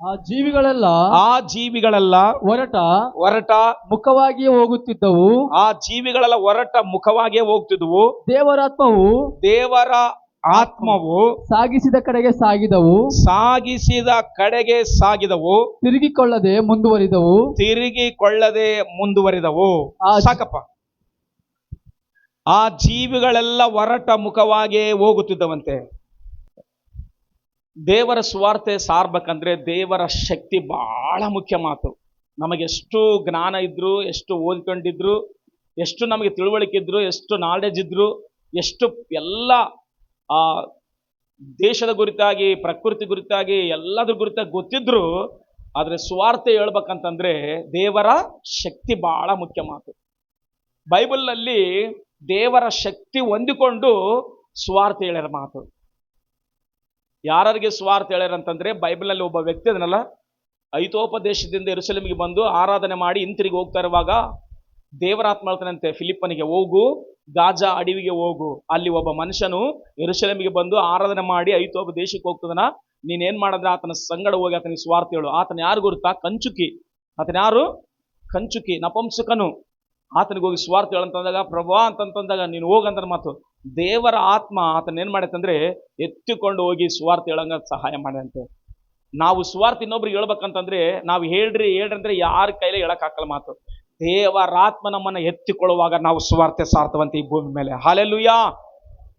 ಆ ಜೀವಿಗಳೆಲ್ಲ ಹೊರಟ ಮುಖವಾಗಿಯೇ ಹೋಗುತ್ತಿದ್ದವು. ಆ ಜೀವಿಗಳೆಲ್ಲ ಹೊರಟ ಮುಖವಾಗಿಯೇ ಹೋಗ್ತಿದ್ವು. ದೇವರ ಆತ್ಮವು ಸಾಗಿಸಿದ ಕಡೆಗೆ ಸಾಗಿದವು. ತಿರುಗಿಕೊಳ್ಳದೆ ಮುಂದುವರಿದವು. ಸಾಕಪ್ಪ. ಆ ಜೀವಿಗಳೆಲ್ಲ ಹೊರಟ ಮುಖವಾಗಿಯೇ ಹೋಗುತ್ತಿದ್ದವಂತೆ. ದೇವರ ಸುವಾರ್ತೆ ಸಾರ್ಬೇಕಂದ್ರೆ ದೇವರ ಶಕ್ತಿ ಬಹಳ ಮುಖ್ಯ ಮಾತು. ನಮಗೆಷ್ಟು ಜ್ಞಾನ ಇದ್ರು, ಎಷ್ಟು ಓದ್ಕೊಂಡಿದ್ರು, ಎಷ್ಟು ನಮಗೆ ತಿಳುವಳಿಕೆ ಇದ್ರು, ಎಷ್ಟು ನಾಲೆಜ್ ಇದ್ರು, ಎಷ್ಟು ಎಲ್ಲ ದೇಶದ ಕುರಿತಾಗಿ, ಪ್ರಕೃತಿ ಕುರಿತಾಗಿ, ಎಲ್ಲದ್ರ ಕುರಿತಾಗಿ ಗೊತ್ತಿದ್ರು, ಆದರೆ ಸುವಾರ್ತೆ ಹೇಳ್ಬೇಕಂತಂದ್ರೆ ದೇವರ ಶಕ್ತಿ ಬಹಳ ಮುಖ್ಯ ಮಾತು. ಬೈಬಲ್ನಲ್ಲಿ ದೇವರ ಶಕ್ತಿ ಹೊಂದಿಕೊಂಡು ಸುವಾರ್ತೆ ಹೇಳ್ಯಾರ ಮಾತು. ಯಾರಿಗೆ ಸುವಾರ್ತೆ ಹೇಳ್ಯಾರಂತಂದ್ರೆ, ಬೈಬಲ್ನಲ್ಲಿ ಒಬ್ಬ ವ್ಯಕ್ತಿ ಅದನ್ನಲ್ಲ, ಐತೋಪದೇಶದಿಂದ ಯೆರೂಸಲೇಮಿಗೆ ಬಂದು ಆರಾಧನೆ ಮಾಡಿ ಹಿಂತಿರುಗಿ ಹೋಗ್ತಾ ಇರುವಾಗ ದೇವರಾತ್ಮ ಹೇಳ್ತಾನಂತೆ ಫಿಲಿಪ್ಪನಿಗೆ, ಹೋಗು ಗಾಜಾ ಅಡವಿಗೆ ಹೋಗು, ಅಲ್ಲಿ ಒಬ್ಬ ಮನುಷ್ಯನು ಯೆರೂಸಲೇಮಿಗೆ ಬಂದು ಆರಾಧನೆ ಮಾಡಿ ಐತೋಪದೇಶಕ್ಕೆ ಹೋಗ್ತದನ, ನೀನೇನ್ ಮಾಡಿದ್ರೆ ಆತನ ಸಂಗಡ ಹೋಗಿ ಆತನಿಗೆ ಸುವಾರ್ತೆ ಹೇಳು. ಆತನ ಯಾರು ಗೊತ್ತಾ? ಕಂಚುಕಿ. ಆತನ ಯಾರು? ಕಂಚುಕಿ, ನಪುಂಸಕನು. ಆತನಿಗೆ ಹೋಗಿ ಸುವಾರ್ತೆ ಹೇಳಂತಂದಾಗ, ಪ್ರಭಾ ಅಂತಂದಾಗ ನೀನು ಹೋಗಂತ ಮಾತು. ದೇವರ ಆತ್ಮ ಆತನ ಏನ್ ಮಾಡತ್ತಂದ್ರೆ ಎತ್ತಿಕೊಂಡು ಹೋಗಿ ಸುವಾರ್ತೆ ಹೇಳಂಗ ಸಹಾಯ ಮಾಡಂತೆ. ನಾವು ಸುವಾರ್ತೆ ಇನ್ನೊಬ್ರಿಗೆ ಹೇಳ್ಬೇಕಂತಂದ್ರೆ ನಾವು ಹೇಳ್ರಿ ಅಂದ್ರೆ ಯಾರ ಕೈಲೇ ಹೇಳಕ್ ಹಾಕಲ್ಲ ಮಾತು. ದೇವರಾತ್ಮ ನಮ್ಮನ್ನ ಎತ್ತಿಕೊಳ್ಳುವಾಗ ನಾವು ಸುವಾರ್ತೆ ಸಾರ್ತವಂತೆ ಈ ಭೂಮಿ ಮೇಲೆ. ಹಲ್ಲೆಲೂಯಾ.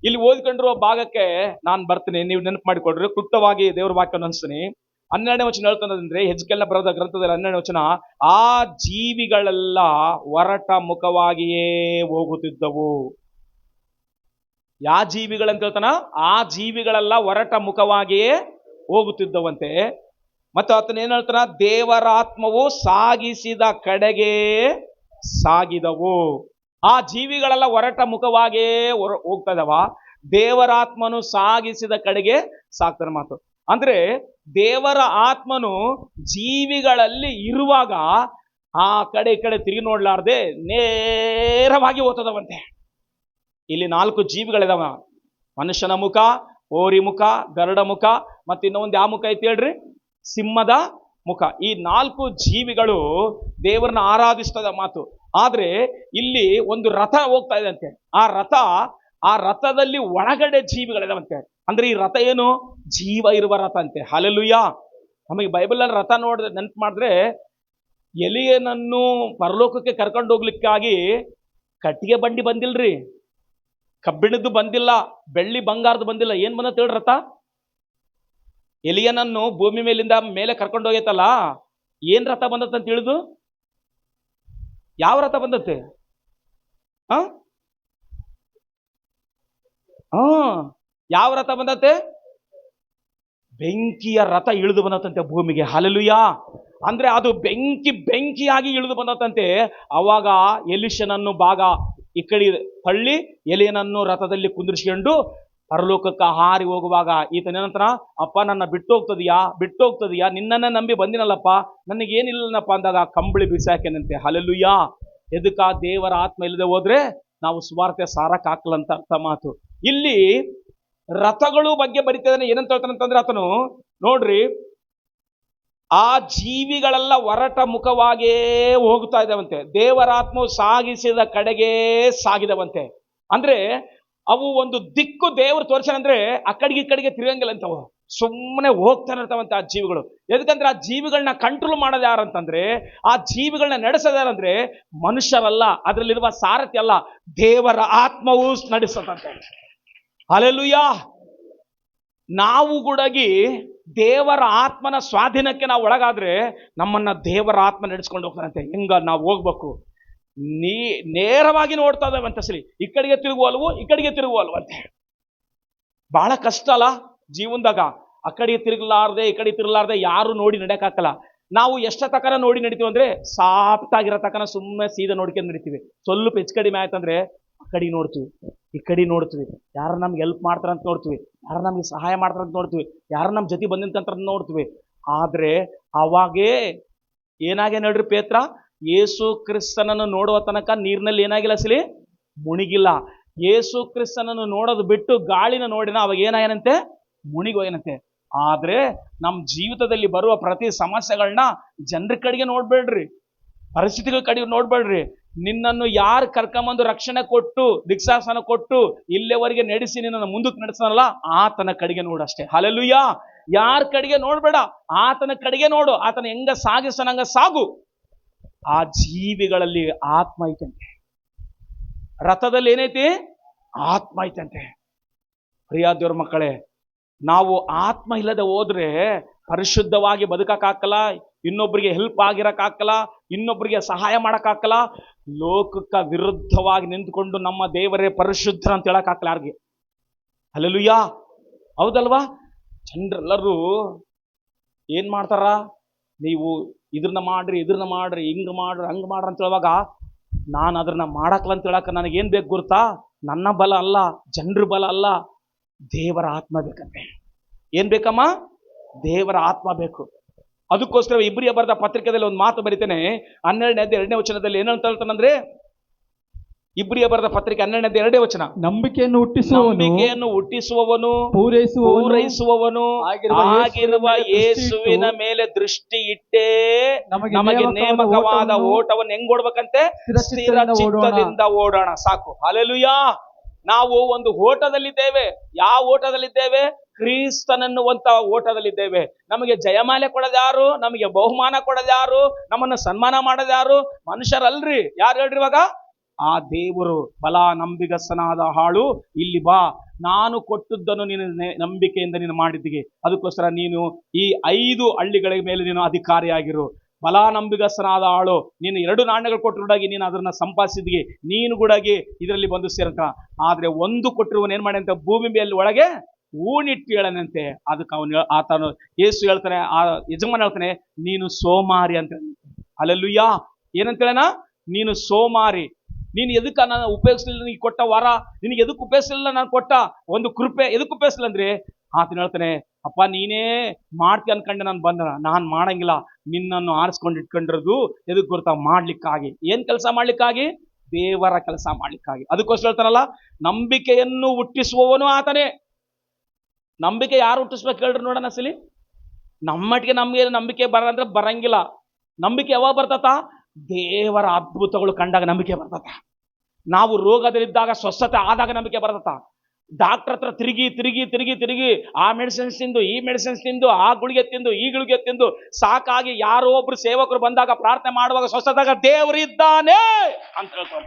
ಇಲ್ಲಿ ಓದ್ಕೊಂಡಿರುವ ಭಾಗಕ್ಕೆ ನಾನು ಬರ್ತೀನಿ, ನೀವು ನೆನಪು ಮಾಡಿಕೊಡ್ರಿ. ಕ್ಲುಪ್ತವಾಗಿ ದೇವ್ರ ವಾಕ್ಯ ಅನಿಸ್ತೀನಿ. 12ನೇ ವಚನ ಹೇಳ್ತಾನಂದ್ರೆ, ಹೆಜ್ಕೇಲನ ಬರೆದ ಗ್ರಂಥದಲ್ಲಿ 12ನೇ ವಚನ, ಆ ಜೀವಿಗಳೆಲ್ಲ ಹೊರಟ ಮುಖವಾಗಿಯೇ ಹೋಗುತ್ತಿದ್ದವು. ಯಾ ಜೀವಿಗಳಂತ ಹೇಳ್ತಾನ? ಆ ಜೀವಿಗಳೆಲ್ಲ ಹೊರಟ ಮುಖವಾಗಿಯೇ ಹೋಗುತ್ತಿದ್ದವಂತೆ. ಮತ್ತು ಆತನ ಏನ್ ಹೇಳ್ತಾನ? ದೇವರ ಆತ್ಮವು ಸಾಗಿಸಿದ ಕಡೆಗೆ ಸಾಗಿದವು. ಆ ಜೀವಿಗಳೆಲ್ಲ ಹೊರಟ ಮುಖವಾಗಿಯೇ ಹೋಗ್ತಾ ಇದಾವ. ದೇವರಾತ್ಮನು ಸಾಗಿಸಿದ ಕಡೆಗೆ ಸಾಕ್ತಾರ ಮಾತು. ಅಂದ್ರೆ ದೇವರ ಆತ್ಮನು ಜೀವಿಗಳಲ್ಲಿ ಇರುವಾಗ ಆ ಕಡೆ ಈ ಕಡೆ ತಿರುಗಿ ನೋಡ್ಲಾರ್ದೆ ನೇರವಾಗಿ ಹೋಗ್ತದವಂತೆ. ಇಲ್ಲಿ 4 ಜೀವಿಗಳಿದಾವ. ಮನುಷ್ಯನ ಮುಖ, ಹೋರಿ ಮುಖ, ಗರುಡ ಮುಖ, ಮತ್ತೆ ಇನ್ನೊಂದು ಯಾವ ಮುಖ ಐತಿ ಹೇಳ್ರಿ? ಸಿಂಹದ ಮುಖ. ಈ 4 ಜೀವಿಗಳು ದೇವರನ್ನ ಆರಾಧಿಸ್ತದ ಮಾತು. ಆದ್ರೆ ಇಲ್ಲಿ ಒಂದು ರಥ ಹೋಗ್ತಾ ಇದೆ ಅಂತೆ. ಆ ರಥದಲ್ಲಿ ಒಳಗಡೆ ಜೀವಿಗಳಿದಾವಂತೆ. ಅಂದ್ರೆ ಈ ರಥ ಏನು? ಜೀವ ಇರುವ ರಥ ಅಂತೆ. ಹಲ್ಲೆಲೂಯಾ. ನಮಗೆ ಬೈಬಲ್ ರಥ ನೋಡಿದ್ರೆ ನೆನಪು ಮಾಡಿದ್ರೆ, ಎಲಿಯನನ್ನು ಪರಲೋಕಕ್ಕೆ ಕರ್ಕೊಂಡು ಹೋಗ್ಲಿಕ್ಕಾಗಿ ಕಟ್ಟಿಗೆ ಬಂಡಿ ಬಂದಿಲ್ರಿ, ಕಬ್ಬಿಣದ್ದು ಬಂದಿಲ್ಲ, ಬೆಳ್ಳಿ ಬಂಗಾರದ್ದು ಬಂದಿಲ್ಲ. ಏನ್ ಬಂದತ್ ಹೇಳ್ರಿ? ರಥ. ಎಲಿಯನನ್ನು ಭೂಮಿ ಮೇಲಿಂದ ಮೇಲೆ ಕರ್ಕೊಂಡು ಹೋಗೈತಲ್ಲ, ಏನ್ ರಥ ಬಂದತ್ತ ಅಂತ ತಿಳಿದು? ಯಾವ ರಥ ಬಂದತ್ತೆ? ಯಾವ ರಥ ಬಂದತ್ತೆ? ಬೆಂಕಿಯ ರಥ ಇಳಿದು ಬಂದತ್ತಂತೆ ಭೂಮಿಗೆ. ಹಲ್ಲೆಲೂಯಾ. ಅಂದ್ರೆ ಅದು ಬೆಂಕಿಯಾಗಿ ಇಳಿದು ಬಂದತ್ತಂತೆ. ಅವಾಗ ಎಲಿಷನನ್ನು ಭಾಗ ಈ ಕಡೆ ತಳ್ಳಿ ಎಲಿಯನನ್ನು ರಥದಲ್ಲಿ ಕುಂದಿರಿಸಿಕೊಂಡು ಪರಲೋಕಕ್ಕೆ ಹಾರಿ ಹೋಗುವಾಗ ಈತನೇನಂತನ, ಅಪ್ಪ ನನ್ನ ಬಿಟ್ಟು ಹೋಗ್ತದೀಯಾ, ನಿನ್ನನ್ನೇ ನಂಬಿ ಬಂದಿನಲ್ಲಪ್ಪ, ನನಗೇನಿಲ್ಲನಪ್ಪ ಅಂದಾಗ ಕಂಬಳಿ ಬಿಸಾಕೇನಂತೆ. ಹಲ್ಲೆಲೂಯಾ. ಎದಕ್ಕ? ದೇವರ ಆತ್ಮ ಇಲ್ಲದೆ ಹೋದ್ರೆ ನಾವು ಸುವಾರ್ತೆ ಸಾರಕ್ ಹಾಕಲಂತ ಅರ್ಥ ಮಾತು. ಇಲ್ಲಿ ರಥಗಳು ಬಗ್ಗೆ ಬರೀತಿದ್ದಾನೆ. ಏನಂತ ಹೇಳ್ತಾನಂತಂದ್ರೆ ಆತನು ನೋಡ್ರಿ, ಆ ಜೀವಿಗಳೆಲ್ಲ ಹೊರಟ ಮುಖವಾಗಿಯೇ ಹೋಗ್ತಾ ಇದ್ದಾವಂತೆ. ದೇವರಾತ್ಮವು ಸಾಗಿಸಿದ ಕಡೆಗೆ ಸಾಗಿದವಂತೆ. ಅಂದ್ರೆ ಅವು ಒಂದು ದಿಕ್ಕು ದೇವರು ತೋರ್ಸಂದ್ರೆ ಆ ಕಡೆಗೆ ಈ ಕಡೆಗೆ ತಿರುಗಂಗಿಲ್ಲ ಅಂತವು, ಸುಮ್ಮನೆ ಹೋಗ್ತಾನೆ ಇರ್ತಾವಂತೆ ಆ ಜೀವಿಗಳು. ಎದಕ್ಕಂದ್ರೆ ಆ ಜೀವಿಗಳನ್ನ ಕಂಟ್ರೋಲ್ ಮಾಡೋದು ಯಾರಂತಂದ್ರೆ, ಆ ಜೀವಿಗಳನ್ನ ನಡೆಸೋದು ಯಾರಂದ್ರೆ ಮನುಷ್ಯರಲ್ಲ, ಅದರಲ್ಲಿರುವ ಸಾರಥಿ ಅಲ್ಲ, ದೇವರ ಆತ್ಮವು ನಡೆಸತಂತೆ. ಹಲ್ಲೆಲೂಯಾ. ನಾವು ಕೂಡಗಿ ದೇವರ ಆತ್ಮನ ಸ್ವಾಧೀನಕ್ಕೆ ನಾವು ಒಳಗಾದ್ರೆ ನಮ್ಮನ್ನ ದೇವರ ಆತ್ಮ ನಡೆಸ್ಕೊಂಡು ಹೋಗ್ತಾನಂತೆ. ಹಿಂಗ ನಾವು ಹೋಗ್ಬೇಕು. ನೇರವಾಗಿ ನೋಡ್ತಾ ಇದ್ದಾವಂತೆ. ಸರಿ, ಈ ಕಡೆಗೆ ತಿರುಗುವಲ್ವಂತೆ. ಬಹಳ ಕಷ್ಟ ಅಲ್ಲ ಜೀವನದಾಗ. ಆ ಕಡೆಗೆ ತಿರುಗಲಾರ್ದೆ ಈ ಕಡೆ ತಿರುಗಲಾರ್ದೆ ಯಾರು ನೋಡಿ ನಡೆಯಕ್ಕಾಗಲ್ಲ. ನಾವು ಎಷ್ಟ ತಕನ ನೋಡಿ ನಡಿತೀವಿ ಅಂದ್ರೆ, ಸಾಫ್ಟ್ ಆಗಿರೋ ತಕನ ಸುಮ್ಮನೆ ಸೀದಾ ನೋಡ್ಕೊಂಡು ನಡಿತೀವಿ. ಸ್ವಲ್ಪ ಹೆಚ್ಚು ಕಡಿಮೆ ಆಯ್ತಂದ್ರೆ ಆ ಕಡೆ ನೋಡ್ತೀವಿ, ಈ ಕಡೆ ನೋಡ್ತೀವಿ, ಯಾರು ನಮ್ಗೆ ಹೆಲ್ಪ್ ಮಾಡ್ತಾರಂತ ನೋಡ್ತೀವಿ, ಯಾರು ನಮ್ಗೆ ಸಹಾಯ ಮಾಡ್ತಾರಂತ ನೋಡ್ತೀವಿ, ಯಾರು ನಮ್ಮ ಜೊತೆ ಬಂದಿಂತ ನೋಡ್ತೀವಿ. ಆದ್ರೆ ಅವಾಗೇ ಏನಾಗೆ ನೋಡ್ರಿ, ಪೇತ್ರ ಯೇಸು ಕ್ರಿಸ್ತನನ್ನು ನೋಡುವ ತನಕ ನೀರಿನಲ್ಲಿ ಏನಾಗಿಲ್ಲ, ಸಿಲಿ ಮುಣಿಗಿಲ್ಲ. ಯೇಸು ಕ್ರಿಸ್ತನನ್ನು ನೋಡೋದು ಬಿಟ್ಟು ಗಾಳಿನ ನೋಡಿನ ಅವಾಗ ಏನಾಗೇನಂತೆ? ಮುಣಿಗೋಯನಂತೆ. ಆದ್ರೆ ನಮ್ಮ ಜೀವಿತದಲ್ಲಿ ಬರುವ ಪ್ರತಿ ಸಮಸ್ಯೆಗಳನ್ನ ಜನರ ಕಡೆಗೆ ನೋಡ್ಬೇಡ್ರಿ, ಪರಿಸ್ಥಿತಿಗಳ ಕಡೆಗೆ ನೋಡ್ಬೇಡ್ರಿ. ನಿನ್ನನ್ನು ಯಾರು ಕರ್ಕೊಂಬಂದು ರಕ್ಷಣೆ ಕೊಟ್ಟು ದಿಕ್ಸಾಸನ ಕೊಟ್ಟು ಇಲ್ಲೇವರೆಗೆ ನಡೆಸಿ ನಿನ್ನನ್ನು ಮುಂದಕ್ಕೆ ನಡೆಸಲ್ಲ, ಆತನ ಕಡೆಗೆ ನೋಡಷ್ಟೇ. ಹಲ್ಲೆಲೂಯಾ. ಯಾರ ಕಡೆಗೆ ನೋಡ್ಬೇಡ, ಆತನ ಕಡೆಗೆ ನೋಡು. ಆತನ ಹೆಂಗ ಸಾಗಿಸನಂಗ ಸಾಗು. ಆ ಜೀವಿಗಳಲ್ಲಿ ಆತ್ಮ ಐತಂತೆ, ರಥದಲ್ಲಿ ಏನೈತಿ? ಆತ್ಮ ಐತಂತೆ. ಪ್ರಿಯ ದೇವ್ರ ಮಕ್ಕಳೇ, ನಾವು ಆತ್ಮ ಇಲ್ಲದೆ ಹೋದ್ರೆ ಪರಿಶುದ್ಧವಾಗಿ ಬದುಕಕ್ಕಾಗಲ್ಲ, ಇನ್ನೊಬ್ಬರಿಗೆ ಹೆಲ್ಪ್ ಆಗಿರಕ್ಕಾಗಲ್ಲ, ಇನ್ನೊಬ್ಬರಿಗೆ ಸಹಾಯ ಮಾಡಕ್ಕಾಗಲ್ಲ. ಲೋಕಕ್ಕೆ ವಿರುದ್ಧವಾಗಿ ನಿಂತ್ಕೊಂಡು ನಮ್ಮ ದೇವರೇ ಪರಿಶುದ್ಧ ಅಂತ ಹೇಳಕ್ಕಾಗಲ್ಲ ಯಾರಿಗೆ. ಹಲ್ಲೆಲೂಯಾ. ಹೌದಲ್ವಾ? ಜನರೆಲ್ಲರೂ ಏನ್ ಮಾಡ್ತಾರ? ನೀವು ಇದನ್ನ ಮಾಡ್ರಿ, ಹಿಂಗ್ ಮಾಡ್ರಿ, ಹಂಗ್ ಮಾಡ್ರಿ ಅಂತ ಹೇಳುವಾಗ ನಾನು ಅದನ್ನ ಮಾಡಕ್ಲ ಅಂತ ಹೇಳಕ ನನಗೇನ್ ಬೇಕು ಗುರ್ತಾ? ನನ್ನ ಬಲ ಅಲ್ಲ, ಜನರ ಬಲ ಅಲ್ಲ, ದೇವರ ಆತ್ಮ ಬೇಕಂತೆ. ಏನ್ ಬೇಕಮ್ಮ? ದೇವರ ಆತ್ಮ ಬೇಕು. ಅದಕ್ಕೋಸ್ಕರ ಇಬ್ರಿಯ ಬರೆದ ಪತ್ರಿಕೆಯಲ್ಲಿ ಒಂದು ಮಾತು ಬರಿತೇನೆ, 12ನೇ ವಚನದಲ್ಲಿ ಏನ್ ಹೇಳ್ತಾನಂದ್ರೆ, ಇಬ್ರಿಯ ಬರೆದ ಪತ್ರಿಕೆ 12ನೇ ವಚನ, ನಂಬಿಕೆಯನ್ನು ಹುಟ್ಟಿಸುವವನು ಪೂರೈಸುವವನು ಆಗಿರುವ ಯೇಸುವಿನ ಮೇಲೆ ದೃಷ್ಟಿ ಇಟ್ಟೇ ನಮಗೆ ನೇಮಕವಾದ ಓಟವನ್ನು ಹೆಂಗ್ ಓಡ್ಬೇಕಂತೆ? ಸ್ಥಿರ ಚಿತ್ತದಿಂದ ಓಡೋಣ. ಸಾಕು. ಹಲ್ಲೆಲೂಯಾ. ನಾವು ಒಂದು ಓಟದಲ್ಲಿದ್ದೇವೆ. ಯಾವ ಓಟದಲ್ಲಿದ್ದೇವೆ? ಕ್ರಿಸ್ತನೆನ್ನುವಂತ ಓಟದಲ್ಲಿದ್ದೇವೆ. ನಮಗೆ ಜಯಮಾಲೆ ಕೊಡೋದ್ಯಾರು? ನಮಗೆ ಬಹುಮಾನ ಕೊಡೋದ್ಯಾರು? ನಮ್ಮನ್ನು ಸನ್ಮಾನ ಮಾಡೋದ್ಯಾರು? ಮನುಷ್ಯರಲ್ರಿ. ಯಾರು ಹೇಳ್ರಿ ಇವಾಗ? ಆ ದೇವರು. ಬಲ ನಂಬಿಗಸ್ತನಾದ ಹಾಳು, ಇಲ್ಲಿ ಬಾ, ನಾನು ಕೊಟ್ಟದ್ದನ್ನು ನೀನು ನಂಬಿಕೆಯಿಂದ ನೀನು ಮಾಡಿದ್ದೀಗಿ, ಅದಕ್ಕೋಸ್ಕರ ನೀನು ಈ 5 ಹಳ್ಳಿಗಳ ಮೇಲೆ ನೀನು ಅಧಿಕಾರಿಯಾಗಿರು. ಬಲ ನಂಬಿಗಸ್ತನಾದ ಆಳು, ನೀನು 2 ನಾಣ್ಯಗಳು ಕೊಟ್ಟರುಡಾಗಿ ನೀನು ಅದನ್ನ ಸಂಪಾದಿಸಿದ್ಗಿ, ನೀನು ಕೂಡಾಗಿ ಇದರಲ್ಲಿ ಬಂದು ಸೇರ್ಕ. ಆದ್ರೆ ಒಂದು ಕೊಟ್ಟಿರುವನು ಏನ್ ಮಾಡಿ ಅಂತ ಭೂಮಿ ಮೇಲೆ ಒಳಗೆ ಊಣಿಟ್ಟು ಹೇಳನಂತೆ. ಅದಕ್ಕೆ ಆತನು ಯೇಸು ಹೇಳ್ತಾನೆ, ಆ ಯಜಮಾನ ಹೇಳ್ತಾನೆ, ನೀನು ಸೋಮಾರಿ ಅಂತ. ಹಲ್ಲೆಲೂಯಾ. ಏನಂತ ಹೇಳನ? ನೀನು ಸೋಮಾರಿ. ನೀನು ಎದಕ್ಕೆ ನಾನು ಉಪಯೋಗಿಸಲಿಲ್ಲ? ನೀನು ಕೊಟ್ಟ ವರ ನಿನಗೆ ಎದಕ್ಕೆ ಉಪಯೋಗಿಸಲಿಲ್ಲ? ನಾನು ಕೊಟ್ಟ ಒಂದು ಕೃಪೆ ಎದಕ್ಕೆ ಉಪಯೋಗಿಸಲಿಲ್ಲ ಅಂದ್ರೆ, ಆತನ ಹೇಳ್ತಾನೆ, ಅಪ್ಪ ನೀನೇ ಮಾಡ್ತಿ ಅನ್ಕೊಂಡೆ ನಾನು ಬಂದ, ನಾನು ಮಾಡಂಗಿಲ್ಲ. ನಿನ್ನನ್ನು ಆರಿಸ್ಕೊಂಡು ಇಟ್ಕೊಂಡಿರೋದು ಎದಕ್ಕೆ ಗೊತ್ತಾ? ಮಾಡ್ಲಿಕ್ಕಾಗಿ. ಏನ್ ಕೆಲಸ ಮಾಡ್ಲಿಕ್ಕಾಗಿ? ದೇವರ ಕೆಲಸ ಮಾಡ್ಲಿಕ್ಕಾಗಿ. ಅದಕ್ಕೋಸ್ಕರ ಹೇಳ್ತಾನಲ್ಲ, ನಂಬಿಕೆಯನ್ನು ಹುಟ್ಟಿಸುವವನು ಆತನೇ. ನಂಬಿಕೆ ಯಾರು ಹುಟ್ಟಿಸ್ಬೇಕು ಹೇಳ್ರಿ ನೋಡೋಣ ಅಸಲಿ. ನಮ್ಮಟ್ಟಿಗೆ ನಮ್ಗೆ ನಂಬಿಕೆ ಬರಂದ್ರೆ ಬರಂಗಿಲ್ಲ. ನಂಬಿಕೆ ಯಾವಾಗ ಬರ್ತತ? ದೇವರ ಅದ್ಭುತಗಳು ಕಂಡಾಗ ನಂಬಿಕೆ ಬರ್ತತ. ನಾವು ರೋಗದಲ್ಲಿದ್ದಾಗ ಸ್ವಸ್ಥತೆ ಆದಾಗ ನಂಬಿಕೆ ಬರ್ತತ. ಡಾಕ್ಟರ್ ಹತ್ರ ತಿರುಗಿ ಆ ಮೆಡಿಸಿನ್ಸ್ ತಿಂದು, ಈ ಮೆಡಿಸಿನ್ಸ್ ತಿಂದು, ಆ ಗುಳಿಗೆ ತಿಂದು, ಈ ಗುಳಿಗೆ ತಿಂದು ಸಾಕಾಗಿ ಯಾರೋ ಒಬ್ರು ಸೇವಕರು ಬಂದಾಗ ಪ್ರಾರ್ಥನೆ ಮಾಡುವಾಗ ಸ್ವಸ್ಥದಾಗ ದೇವರಿದ್ದಾನೆ ಅಂತ ಹೇಳ್ತಾರೆ.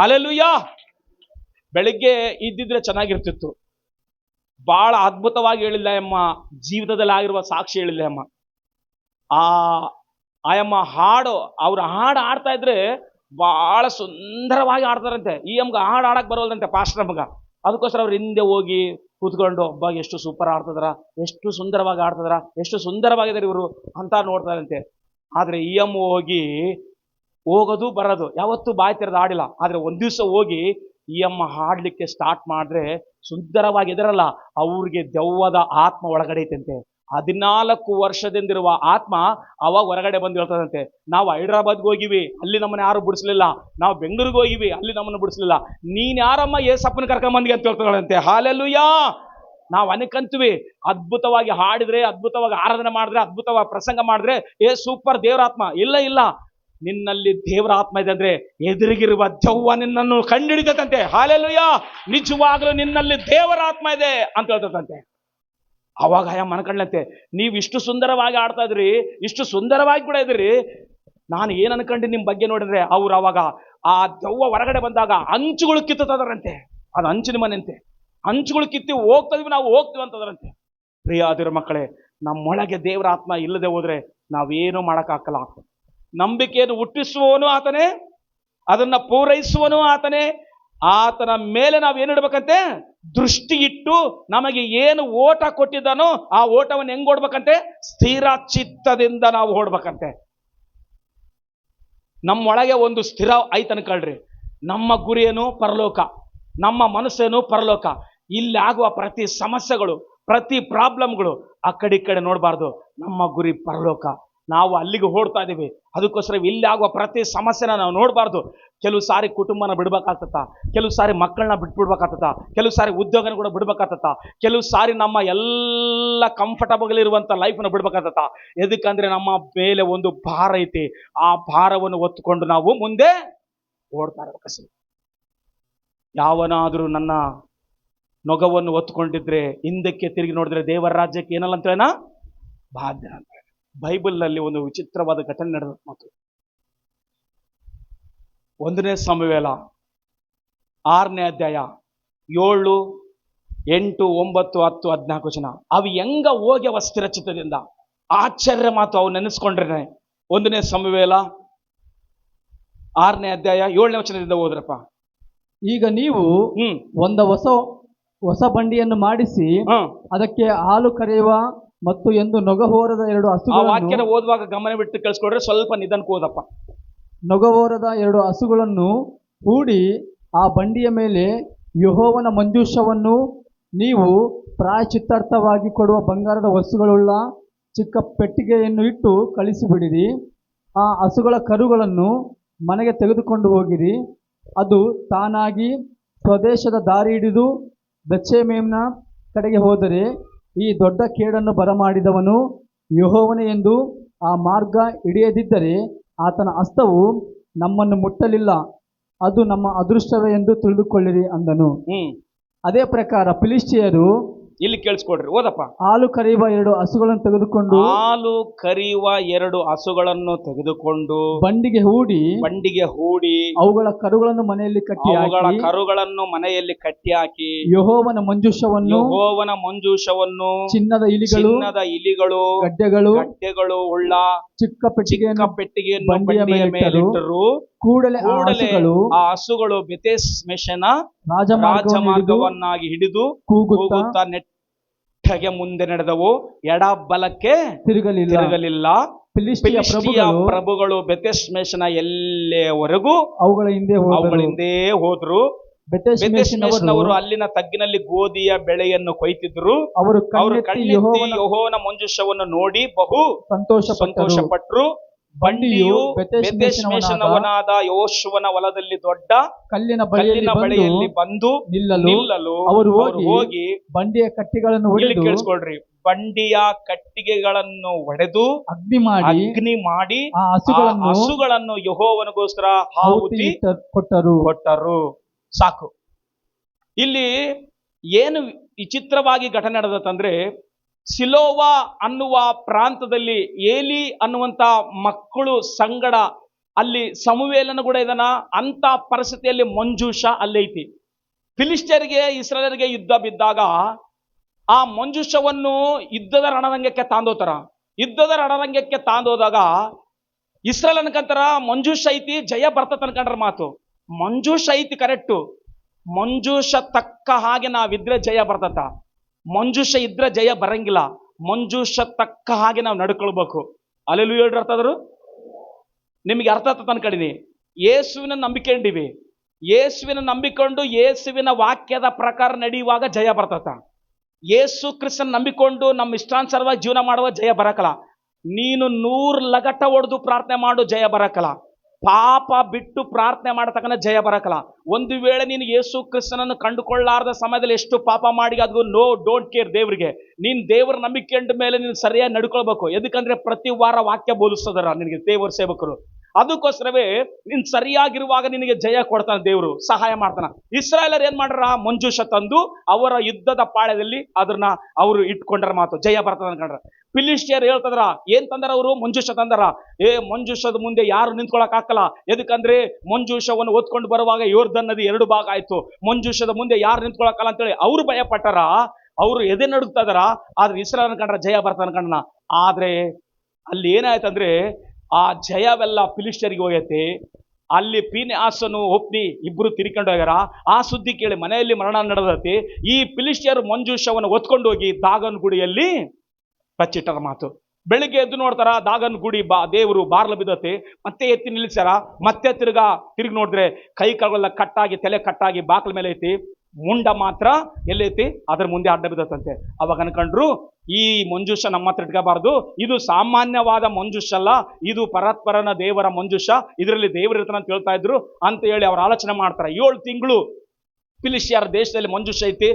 ಹಲ್ಲೆಲೂಯಾ. ಬೆಳಿಗ್ಗೆ ಇದ್ದಿದ್ರೆ ಚೆನ್ನಾಗಿರ್ತಿತ್ತು. ಬಹಳ ಅದ್ಭುತವಾಗಿ ಹೇಳಿಲ್ಲ ಅಮ್ಮ, ಜೀವಿತದಲ್ಲಿ ಆಗಿರುವ ಸಾಕ್ಷಿ ಹೇಳಿಲ್ಲ ಅಮ್ಮ. ಆಯಮ್ಮ ಹಾಡು, ಅವ್ರ ಹಾಡು ಆಡ್ತಾ ಇದ್ರೆ ಬಹಳ ಸುಂದರವಾಗಿ ಆಡ್ತಾರಂತೆ. ಈ ಅಮ್ಗ ಹಾಡು ಆಡಕ್ ಬರೋಲ್ದಂತೆ ಪಾಸ್ಟರ್ ಅಮ್ಗ. ಅದಕ್ಕೋಸ್ಕರ ಅವ್ರ ಹಿಂದೆ ಹೋಗಿ ಕೂತ್ಕೊಂಡು, ಒಬ್ಬ ಎಷ್ಟು ಸೂಪರ್ ಆಡ್ತದ್ರ, ಎಷ್ಟು ಸುಂದರವಾಗಿ ಆಡ್ತದ್ರ, ಎಷ್ಟು ಸುಂದರವಾಗಿದ್ದಾರೆ ಇವರು ಅಂತ ನೋಡ್ತಾರಂತೆ. ಆದ್ರೆ ಈ ಅಮ್ಮ ಹೋಗೋದು ಬರೋದು ಯಾವತ್ತೂ ಬಾಯಿ ತೆರೆದು ಆಡಿಲ್ಲ. ಆದ್ರೆ ಒಂದ್ ದಿವಸ ಹೋಗಿ ಈ ಅಮ್ಮ ಹಾಡ್ಲಿಕ್ಕೆ ಸ್ಟಾರ್ಟ್ ಮಾಡಿದ್ರೆ ಸುಂದರವಾಗಿ ಇದರಲ್ಲ, ಅವ್ರಿಗೆ ದೆವ್ವದ ಆತ್ಮ ಒಳಗಡೆ ಐತಂತೆ. 14 ವರ್ಷದಿಂದಿರುವ ಆತ್ಮ ಅವಾಗ ಹೊರಗಡೆ ಬಂದು ಹೇಳ್ತದಂತೆ, ನಾವು ಹೈದ್ರಾಬಾದ್ಗೆ ಹೋಗಿವಿ, ಅಲ್ಲಿ ನಮ್ಮನ್ನ ಯಾರು ಬಿಡಿಸ್ಲಿಲ್ಲ. ನಾವು ಬೆಂಗಳೂರಿಗೆ ಹೋಗಿವಿ, ಅಲ್ಲಿ ನಮ್ಮನ್ನು ಬಿಡಿಸ್ಲಿಲ್ಲ. ನೀನ್ ಯಾರಮ್ಮ ಏಸಪ್ಪನ ಕರ್ಕೊಂಬಂದಿ ಅಂತ ಹೇಳ್ತಾಳಂತೆ. ಹಲ್ಲೆಲೂಯಾ. ನಾವು ಅನ್ಕಂತೀವಿ, ಅದ್ಭುತವಾಗಿ ಹಾಡಿದ್ರೆ, ಅದ್ಭುತವಾಗಿ ಆರಾಧನೆ ಮಾಡಿದ್ರೆ, ಅದ್ಭುತವಾಗಿ ಪ್ರಸಂಗ ಮಾಡಿದ್ರೆ ಸೂಪರ್ ದೇವರ ಆತ್ಮ. ಇಲ್ಲ, ನಿನ್ನಲ್ಲಿ ದೇವರ ಆತ್ಮ ಇದೆ ಅಂದ್ರೆ ಎದುರಿಗಿರುವ ದೆವ್ವ ನಿನ್ನನ್ನು ಕಂಡಿಡಿತಂತೆ. ಹಲ್ಲೆಲೂಯಾ. ನಿಜವಾಗ್ಲೂ ನಿನ್ನಲ್ಲಿ ದೇವರ ಆತ್ಮ ಇದೆ ಅಂತ ಹೇಳ್ತಂತೆ. ಅವಾಗ ಮನಕಂಡ್ಲಂತೆ, ನೀವು ಇಷ್ಟು ಸುಂದರವಾಗಿ ಆಡ್ತಾ ಇದ್ರಿ, ಇಷ್ಟು ಸುಂದರವಾಗಿ ಕೂಡ ಇದ್ರಿ, ನಾನು ಏನ್ ಅನ್ಕೊಂಡೆ ನಿಮ್ ಬಗ್ಗೆ ನೋಡಿದ್ರೆ, ಅವ್ರು ಅವಾಗ ಆ ದೆವ್ವ ಹೊರಗಡೆ ಬಂದಾಗ ಅಂಚುಗಳು ಕಿತ್ತದರಂತೆ. ಅದು ಅಂಚಿನ ಮನೆಂತೆ. ಅಂಚುಗಳು ಕಿತ್ತಿ ನಾವು ಹೋಗ್ತೀವಿ ಅಂತದರಂತೆ. ಪ್ರಿಯ ದೇವರ ಮಕ್ಕಳೇ, ನಮ್ಮೊಳಗೆ ದೇವರ ಆತ್ಮ ಇಲ್ಲದೆ ಹೋದ್ರೆ ನಾವೇನು ಮಾಡಕ್ಕಾಗಲ್ಲ. ನಂಬಿಕೆಯನ್ನು ಹುಟ್ಟಿಸುವವನು ಆತನೇ, ಅದನ್ನ ಪೂರೈಸುವನು ಆತನೇ. ಆತನ ಮೇಲೆ ನಾವೇನಿಡ್ಬೇಕಂತೆ? ದೃಷ್ಟಿ ಇಟ್ಟು ನಮಗೆ ಏನು ಓಟ ಕೊಟ್ಟಿದ್ದಾನೋ ಆ ಓಟವನ್ನು ಹೆಂಗ್ ಓಡ್ಬೇಕಂತೆ? ಸ್ಥಿರ ಚಿತ್ತದಿಂದ ನಾವು ಓಡ್ಬೇಕಂತೆ. ನಮ್ಮೊಳಗೆ ಒಂದು ಸ್ಥಿರ ಐತ್ ಅನ್ಕೊಳ್ರಿ. ನಮ್ಮ ಗುರಿಯೇನು? ಪರಲೋಕ. ನಮ್ಮ ಮನಸ್ಸೇನು? ಪರಲೋಕ. ಇಲ್ಲಿ ಆಗುವ ಪ್ರತಿ ಸಮಸ್ಯೆಗಳು, ಪ್ರತಿ ಪ್ರಾಬ್ಲಮ್ಗಳು ಆ ಕಡೆ ನೋಡಬಾರ್ದು. ನಮ್ಮ ಗುರಿ ಪರಲೋಕ. ನಾವು ಅಲ್ಲಿಗೆ ಓಡ್ತಾ ಇದ್ದೀವಿ. ಅದಕ್ಕೋಸ್ಕರ ಇಲ್ಲಿ ಆಗುವ ಪ್ರತಿ ಸಮಸ್ಯೆನ ನಾವು ನೋಡಬಾರ್ದು. ಕೆಲವು ಸಾರಿ ಕುಟುಂಬನ ಬಿಡ್ಬೇಕಾಗ್ತತ, ಕೆಲವು ಸಾರಿ ಮಕ್ಕಳನ್ನ ಬಿಟ್ಬಿಡ್ಬೇಕಾಗ್ತತ, ಕೆಲವು ಸಾರಿ ಉದ್ಯೋಗನ ಕೂಡ ಬಿಡ್ಬೇಕಾಗ್ತತ, ಕೆಲವು ಸಾರಿ ನಮ್ಮ ಎಲ್ಲ ಕಂಫರ್ಟಬಲ್ ಇರುವಂತ ಲೈಫ್ನ ಬಿಡ್ಬೇಕಾಗ್ತತ. ಎದಕ್ಕಂದ್ರೆ ನಮ್ಮ ಮೇಲೆ ಒಂದು ಭಾರ ಐತಿ. ಆ ಭಾರವನ್ನು ಹೊತ್ತುಕೊಂಡು ನಾವು ಮುಂದೆ ಓಡ್ತಾ ಇರ್ಬೇಕು. ಯಾವನಾದ್ರೂ ನನ್ನ ನೊಗವನ್ನು ಹೊತ್ಕೊಂಡಿದ್ರೆ ಹಿಂದಕ್ಕೆ ತಿರುಗಿ ನೋಡಿದ್ರೆ ದೇವರ ರಾಜ್ಯಕ್ಕೆ ಏನಲ್ಲ ಅಂತ ಹೇಳ ಬಾಧ್ಯ ಅಂತ. ಬೈಬಲ್ನಲ್ಲಿ ಒಂದು ವಿಚಿತ್ರವಾದ ಘಟನೆ ನಡೆದ ಮಾತು. 1ನೇ ಸಮುವೇಲ 6ನೇ ಅಧ್ಯಾಯ 7, 8, 9, 10, 14 ವಚನ. ಅವು ಹೆಂಗ ಹೋಗ್ಯವ ಸ್ಥಿರಚಿತ್ತದಿಂದ. ಆಶ್ಚರ್ಯ ಮಾತು ಅವು ನೆನೆಸ್ಕೊಂಡ್ರೆ. 1ನೇ ಸಮುವೇಲ 6ನೇ ಅಧ್ಯಾಯ 7ನೇ ವಚನದಿಂದ ಹೋದ್ರಪ್ಪ. ಈಗ ನೀವು ಒಂದು ಹೊಸ ಬಂಡಿಯನ್ನು ಮಾಡಿಸಿ ಅದಕ್ಕೆ ಹಾಲು ಕರೆಯುವ ಮತ್ತು ಎಂದು ನೊಗಹೋರದ 2 ಹಸುಗಳನ್ನು, ವಾಕ್ಯನ ಓದುವಾಗ ಗಮನ ಬಿಟ್ಟು ಕೇಳಿಸ್ಕೊಡ್ರೆ ಸ್ವಲ್ಪ ನಿಧಾನಕ್ಕೆ ಓದಪ್ಪ. ನೊಗಹೋರದ 2 ಹಸುಗಳನ್ನು ಹೂಡಿ ಆ ಬಂಡಿಯ ಮೇಲೆ ಯೆಹೋವನ ಮಂಜೂಷವನ್ನು ನೀವು ಪ್ರಾಯಶ್ಚಿತ್ತಾರ್ಥವಾಗಿ ಕೊಡುವ ಬಂಗಾರದ ವಸ್ತುಗಳುಳ್ಳ ಚಿಕ್ಕ ಪೆಟ್ಟಿಗೆಯನ್ನು ಇಟ್ಟು ಕಳಿಸಿಬಿಡಿರಿ. ಆ ಹಸುಗಳ ಕರುಗಳನ್ನು ಮನೆಗೆ ತೆಗೆದುಕೊಂಡು ಹೋಗಿರಿ. ಅದು ತಾನಾಗಿ ಸ್ವದೇಶದ ದಾರಿ ಹಿಡಿದು ಬೆತ್ಷೆಮೆಷಿನ ಕಡೆಗೆ ಹೋದರೆ ಈ ದೊಡ್ಡ ಕೇಡನ್ನು ಬರಮಾಡಿದವನು ಯೆಹೋವನೇ ಎಂದು ಆ ಮಾರ್ಗ ಹಿಡಿಯದಿದ್ದರೆ ಆತನ ಹಸ್ತವು ನಮ್ಮನ್ನು ಮುಟ್ಟಲಿಲ್ಲ. ಅದು ನಮ್ಮ ಅದೃಷ್ಟವೇ ಎಂದು ತಿಳಿದುಕೊಳ್ಳಿರಿ ಅಂದನು. ಅದೇ ಪ್ರಕಾರ ಫಿಲಿಷ್ಟಿಯರು, ಇಲ್ಲಿ ಕೇಳಿಸ್ಕೊಡ್ರಿ, ಓದಪ್ಪ. ಹಾಲು ಕರೆಯುವ 2 ಹಸುಗಳನ್ನು ತೆಗೆದುಕೊಂಡು ಬಂಡಿಗೆ ಹೂಡಿ ಅವುಗಳ ಕರುಗಳನ್ನು ಮನೆಯಲ್ಲಿ ಕಟ್ಟಿ ಹಾಕಿ ಯೆಹೋವನ ಮಂಜೂಷವನ್ನು ಚಿನ್ನದ ಇಲಿಗಳು ಗಡ್ಡೆಗಳು ಉಳ್ಳ ಚಿಕ್ಕ ಪೆಟ್ಟಿಗೆಯನ್ನು ಬಂಡಿಯ ಮೇಲೆ ಇಟ್ಟರು. ಕೂಡಲೇ ಆ ಹಸುಗಳು ಬೆತ್ಷೆಮೆಷಿನ ರಾಜಮಾರ್ಗವನ್ನಾಗಿ ಹಿಡಿದು ಕೂಗುತ್ತಾ ನೆಟ್ಟಗೆ ಮುಂದೆ ನಡೆದವು, ಎಡಬಲಕ್ಕೆ ತಿರುಗಲಿಲ್ಲ. ಫಿಲಿಷ್ಟಿಯ ಪ್ರಭುಗಳು ಬೆತ್ಷೆಮೆಷಿನ ಎಲ್ಲೆವರೆಗೂ ಅವುಗಳ ಹಿಂದೆ ಹೋದ್ರು. ಬೆತ್ಷೆಮೆಷಿನವರು ಅಲ್ಲಿನ ತಗ್ಗಿನಲ್ಲಿ ಗೋಧಿಯ ಬೆಳೆಯನ್ನು ಕೊಯ್ತಿದ್ರು. ಅವರು ಕಣ್ಣೆತ್ತಿ ಯೆಹೋವನ ಮಂಜೂಷವನ್ನು ನೋಡಿ ಬಹು ಸಂತೋಷಪಟ್ಟರು. ಬಂಡಿಯು ಬೆತ್ಷೆಮೆಷಿನವನಾದ ಯೆಹೋಶುವನ ಹೊಲದಲ್ಲಿ ದೊಡ್ಡ ಕಲ್ಲಿನ ಬಳಿಯಲ್ಲಿ ಬಂದು ನಿಲ್ಲಲು ಅವರು ಹೋಗಿ ಬಂಡಿಯ ಕಟ್ಟಿಗೆಗಳನ್ನು ಒಡೆದು, ಕೇಳಿಸ್ಕೊಳ್ರಿ, ಬಂಡಿಯ ಕಟ್ಟಿಗೆಗಳನ್ನು ಒಡೆದು ಅಗ್ನಿ ಮಾಡಿ ಆ ಹಸುಗಳನ್ನು ಯೆಹೋವನಿಗೋಸ್ಕರ ಆಹುತಿ ಕೊಟ್ಟರು. ಸಾಕು. ಇಲ್ಲಿ ಏನು ವಿಚಿತ್ರವಾಗಿ ಘಟನೆ ನಡೆದತ್ತಂದ್ರೆ, ಸಿಲೋವ ಅನ್ನುವ ಪ್ರಾಂತದಲ್ಲಿ ಏಲಿ ಅನ್ನುವಂತ ಮಕ್ಕಳು ಸಂಗಡ ಅಲ್ಲಿ ಸಮುವೇಲನ ಕೂಡ ಇದನ್ನ ಅಂತ ಪರಿಸ್ಥಿತಿಯಲ್ಲಿ ಮಂಜೂಷ ಅಲ್ಲೈತಿ. ಫಿಲಿಷ್ಟಿಯರಿಗೆ ಇಸ್ರಾಯೇಲರಿಗೆ ಯುದ್ಧ ಬಿದ್ದಾಗ ಆ ಮಂಜೂಷವನ್ನು ಯುದ್ಧದ ರಣರಂಗಕ್ಕೆ ತಾಂದೋದಾಗ ಇಸ್ರಾಯೇಲ್ ಅನ್ಕಂತಾರ ಮಂಜೂಷ ಐತಿ, ಜಯ ಬರ್ತದ ಅನ್ಕೊಂಡ್ರ ಮಾತು. ಮಂಜೂಷ ಐತಿ ಕರೆಕ್ಟು. ಮಂಜೂಷ ತಕ್ಕ ಹಾಗೆ ನಾವಿದ್ರೆ ಜಯ ಬರ್ತತ. ಮಂಜೂಷ ಇದ್ರೆ ಜಯ ಬರಂಗಿಲ್ಲ. ಮಂಜೂಷ ತಕ್ಕ ಹಾಗೆ ನಾವು ನಡ್ಕೊಳ್ಬೇಕು. ಅಲ್ಲೆಲ್ಲೂ ಹೇಳ್ರಿ ಅರ್ಥ ಆದ್ರು ನಿಮಗೆ ಅರ್ಥ ಆಗ್ತದೆ ಅನ್ಕೊಂಡಿನಿ. ಯೇಸುವಿನ ನಂಬಿಕೊಂಡಿವಿ. ಯೇಸುವಿನ ನಂಬಿಕೊಂಡು ಯೇಸುವಿನ ವಾಕ್ಯದ ಪ್ರಕಾರ ನಡೆಯುವಾಗ ಜಯ ಬರ್ತತ. ಯೇಸು ಕ್ರಿಸ್ತನ್ ನಂಬಿಕೊಂಡು ನಮ್ಮ ಇಷ್ಟಾನುಸಾರವಾಗಿ ಜೀವನ ಮಾಡುವ ಜಯ ಬರಕಲ್ಲ. ನೀನು 100 ಲಗಟ ಹೊಡೆದು ಪ್ರಾರ್ಥನೆ ಮಾಡು, ಜಯ ಬರಕಲ್ಲ. ಪಾಪ ಬಿಟ್ಟು ಪ್ರಾರ್ಥನೆ ಮಾಡತಕ್ಕಂಥ ಜಯ ಬರಕಲ್ಲ. ಒಂದು ವೇಳೆ ನೀನು ಯೇಸು ಕ್ರಿಸ್ತನನ್ನು ಕಂಡುಕೊಳ್ಳಾರದ ಸಮಯದಲ್ಲಿ ಎಷ್ಟು ಪಾಪ ಮಾಡಿ ಅದು ಡೋಂಟ್ ಕೇರ್. ದೇವರಿಗೆ ನೀನ್ ದೇವರ ನಂಬಿಕೆಂಡ ಮೇಲೆ ನೀನು ಸರಿಯಾಗಿ ನಡ್ಕೊಳ್ಬೇಕು. ಎದಕ್ಕಂದ್ರೆ ಪ್ರತಿ ವಾರ ವಾಕ್ಯ ಬೋಧಿಸ್ತದಾರ ನಿನಗೆ ದೇವರ ಸೇವಕರು. ಅದಕ್ಕೋಸ್ಕರವೇ ನೀನ್ ಸರಿಯಾಗಿರುವಾಗ ನಿನಗೆ ಜಯ ಕೊಡ್ತಾನೆ, ದೇವರು ಸಹಾಯ ಮಾಡ್ತಾನ. ಇಸ್ರಾಯೇಲರು ಏನ್ ಮಾಡ್ರ, ಮಂಜೂಷ ತಂದು ಅವರ ಯುದ್ಧದ ಪಾಳ್ಯದಲ್ಲಿ ಅದನ್ನ ಅವರು ಇಟ್ಕೊಂಡ್ರ ಮಾತು, ಜಯ ಬರ್ತದ ಅನ್ಕೊಂಡ್ರ. ಫಿಲಿಷ್ಟಿಯರು ಹೇಳ್ತದ್ರ, ಏನ್ ತಂದಾರ ಅವರು, ಮಂಜೂಷ ತಂದಾರ. ಮಂಜೂಷದ ಮುಂದೆ ಯಾರು ನಿಂತ್ಕೊಳಕ್ ಹಾಕಲ್ಲ. ಎದಕ್ಕಂದ್ರೆ ಮಂಜೂಷವನ್ನು ಓದ್ಕೊಂಡು ಬರುವಾಗ ಯೋರ್ದನ್ ನದಿ 2 ಭಾಗ ಆಯ್ತು. ಮಂಜೂಷದ ಮುಂದೆ ಯಾರು ನಿಂತ್ಕೊಳಕಲ್ಲ ಅಂತೇಳಿ ಅವರು ಭಯ ಪಟ್ಟಾರ. ಅವರು ಎದೆ ನಡುಗ್ತಾ ಇದಾರ. ಆದ್ರೆ ಇಸ್ರಾಯೇಲ್ ಅನ್ಕೊಂಡ್ರ ಜಯ ಬರ್ತ ಅನ್ಕೊಂಡ. ಆದ್ರೆ ಅಲ್ಲಿ ಏನಾಯ್ತಂದ್ರೆ ಆ ಜಯವೆಲ್ಲ ಫಿಲಿಷ್ಟಿಯರಿಗೆ ಹೋಗೈತಿ. ಅಲ್ಲಿ ಫೀನೆಹಾಸನು ಒಪ್ನಿ ಇಬ್ರು ತಿರ್ಕೊಂಡು ಹೋಗ್ಯಾರ. ಆ ಸುದ್ದಿ ಕೇಳಿ ಮನೆಯಲ್ಲಿ ಮರಣ ನಡೆದತಿ. ಈ ಫಿಲಿಷ್ಟಿಯರು ಮಂಜೂಷವನ್ನು ಹೊತ್ಕೊಂಡು ಹೋಗಿ ದಾಗನ್ ಗುಡಿಯಲ್ಲಿ ಬಚ್ಚಿಟ್ಟರ ಮಾತು. ಬೆಳಿಗ್ಗೆ ಎದ್ದು ನೋಡ್ತಾರ, ದಾಗನ್ ಗುಡಿ ದೇವರು ಬಾರ್ಲ ಬಿದ್ದತಿ. ಮತ್ತೆ ಎತ್ತಿ ನಿಲ್ಲಿಸ್ಯಾರ. ಮತ್ತೆ ತಿರುಗಿ ನೋಡಿದ್ರೆ ಕೈ ಕಾಲೆಲ್ಲ ಕಟ್ಟಾಗಿ, ತಲೆ ಕಟ್ಟಾಗಿ ಬಾಕ್ಲ ಮೇಲೆ ಐತಿ. ಮುಂಡ ಮಾತ್ರ ಎಲ್ಲೈತಿ ಅದ್ರ ಮುಂದೆ ಅಡ್ಡ ಬಿದ್ದತ್ತಂತೆ. ಅವಾಗ ಅನ್ಕೊಂಡ್ರು ಈ ಮಂಜುಷ ನಮ್ಮ ಹತ್ರ ಇಟ್ಕೋಬಾರ್ದು, ಇದು ಸಾಮಾನ್ಯವಾದ ಮಂಜುಷ ಅಲ್ಲ, ಇದು ಪರತ್ಪರನ ದೇವರ ಮಂಜುಷ, ಇದರಲ್ಲಿ ದೇವರು ಇರ್ತಾನೆ ಅಂತ ಹೇಳ್ತಾ ಇದ್ರು ಅಂತ ಹೇಳಿ ಅವ್ರು ಆಲೋಚನೆ ಮಾಡ್ತಾರೆ. 7 ತಿಂಗಳು ಫಿಲಿಷ್ಟಿಯರ ದೇಶದಲ್ಲಿ ಮಂಜುಷ ಐತಿ.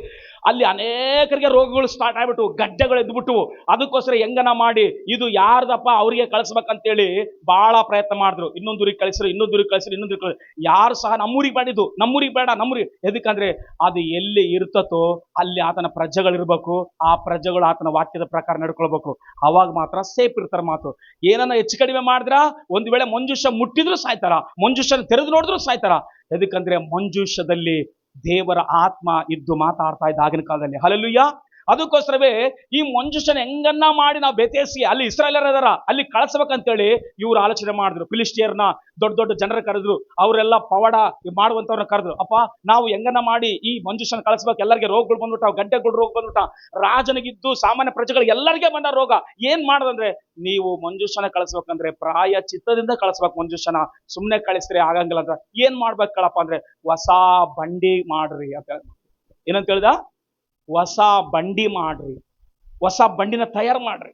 ಅಲ್ಲಿ ಅನೇಕರಿಗೆ ರೋಗಗಳು ಸ್ಟಾರ್ಟ್ ಆಗ್ಬಿಟ್ಟು, ಗಡ್ಡೆಗಳು ಎದ್ಬಿಟ್ಟು, ಅದಕ್ಕೋಸ್ಕರ ಹೆಂಗನ ಮಾಡಿ ಇದು ಯಾರ್ದಪ್ಪ ಅವ್ರಿಗೆ ಕಳಿಸ್ಬೇಕಂತೇಳಿ ಬಹಳ ಪ್ರಯತ್ನ ಮಾಡಿದ್ರು. ಇನ್ನೊಂದೂರಿಗೆ ಕಳಿಸ್ರು, ಇನ್ನೊಂದೂರಿಗೆ ಕಳಿಸ್ರು, ಇನ್ನೊಂದೂರಿಗೆ ಕಳಿಸ್ರು. ಯಾರು ಸಹ ನಮ್ಮೂರಿಗೆ ಮಾಡಿದ್ದು, ನಮ್ಮೂರಿಗೆ ಬೇಡ, ನಮ್ಮೂರಿಗೆ. ಎದಕ್ಕಂದ್ರೆ ಅದು ಎಲ್ಲಿ ಇರ್ತತೋ ಅಲ್ಲಿ ಆತನ ಪ್ರಜೆಗಳಿರ್ಬೇಕು, ಆ ಪ್ರಜೆಗಳು ಆತನ ವಾಕ್ಯದ ಪ್ರಕಾರ ನಡ್ಕೊಳ್ಬೇಕು. ಅವಾಗ ಮಾತ್ರ ಸೇಫ್ ಇರ್ತಾರ. ಮಾತು ಏನನ್ನ ಹೆಚ್ಚು ಕಡಿಮೆ ಮಾಡಿದ್ರ ಒಂದು ವೇಳೆ ಮಂಜುಷ ಮುಟ್ಟಿದ್ರು ಸಾಯ್ತಾರ, ಮಂಜುಷನ ತೆರೆದು ನೋಡಿದ್ರು ಸಾಯ್ತಾರ. ಎದಕ್ಕಂದ್ರೆ ಮಂಜುಷದಲ್ಲಿ ದೇವರ ಆತ್ಮ ಇದ್ದು ಮಾತಾಡ್ತಾ ಇದ್ದ ಆಗಿನ ಕಾಲದಲ್ಲಿ. ಹಲ್ಲೆಲೂಯಾ. ಅದಕ್ಕೋಸ್ಕರವೇ ಈ ಮಂಜುಷನ ಹೆಂಗನ್ನ ಮಾಡಿ ನಾವು ಬೆತೇಸಿ ಅಲ್ಲಿ ಇಸ್ರಾಯೇಲರ ಅದರ ಅಲ್ಲಿ ಕಳಿಸ್ಬೇಕಂತೇಳಿ ಇವ್ರು ಆಲೋಚನೆ ಮಾಡಿದ್ರು. ಫಿಲಿಷ್ಟಿಯರ್ನ ದೊಡ್ಡ ದೊಡ್ಡ ಜನರ ಕರೆದ್ರು, ಅವರೆಲ್ಲ ಪವಾಡ ಮಾಡುವಂತವ್ರನ್ನ ಕರೆದ್ರು. ಅಪ್ಪ ನಾವು ಹೆಂಗನ್ನ ಮಾಡಿ ಈ ಮಂಜುಷನ ಕಳಿಸ್ಬೇಕು, ಎಲ್ಲರಿಗೆ ರೋಗಗಳು ಬಂದ್ಬಿಟ್ಟಾವ, ಗಡ್ಡೆಗಳು ರೋಗ ಬಂದ್ಬಿಟ್ಟ, ರಾಜನಿಗಿದ್ದು ಸಾಮಾನ್ಯ ಪ್ರಜೆಗಳಿಗೆ ಎಲ್ಲರಿಗೆ ಬಂದ ರೋಗ. ಏನ್ ಮಾಡೋದಂದ್ರೆ ನೀವು ಮಂಜುಷನ ಕಳಿಸ್ಬೇಕಂದ್ರೆ ಪ್ರಾಯ ಚಿತ್ತದಿಂದ ಕಳಿಸ್ಬೇಕು. ಮಂಜುಷನ ಸುಮ್ನೆ ಕಳಿಸ್ರೆ ಆಗಂಗಿಲ್ಲ ಅಂತ ಏನ್ ಮಾಡ್ಬೇಕು ಕಳಪ್ಪ ಅಂದ್ರೆ ಹೊಸ ಬಂಡಿ ಮಾಡ್ರಿ ಅಂತ. ಏನಂತ ಹೇಳ್ದ? ಹೊಸ ಬಂಡಿ ಮಾಡ್ರಿ, ಹೊಸ ಬಂಡಿನ ತಯಾರು ಮಾಡ್ರಿ.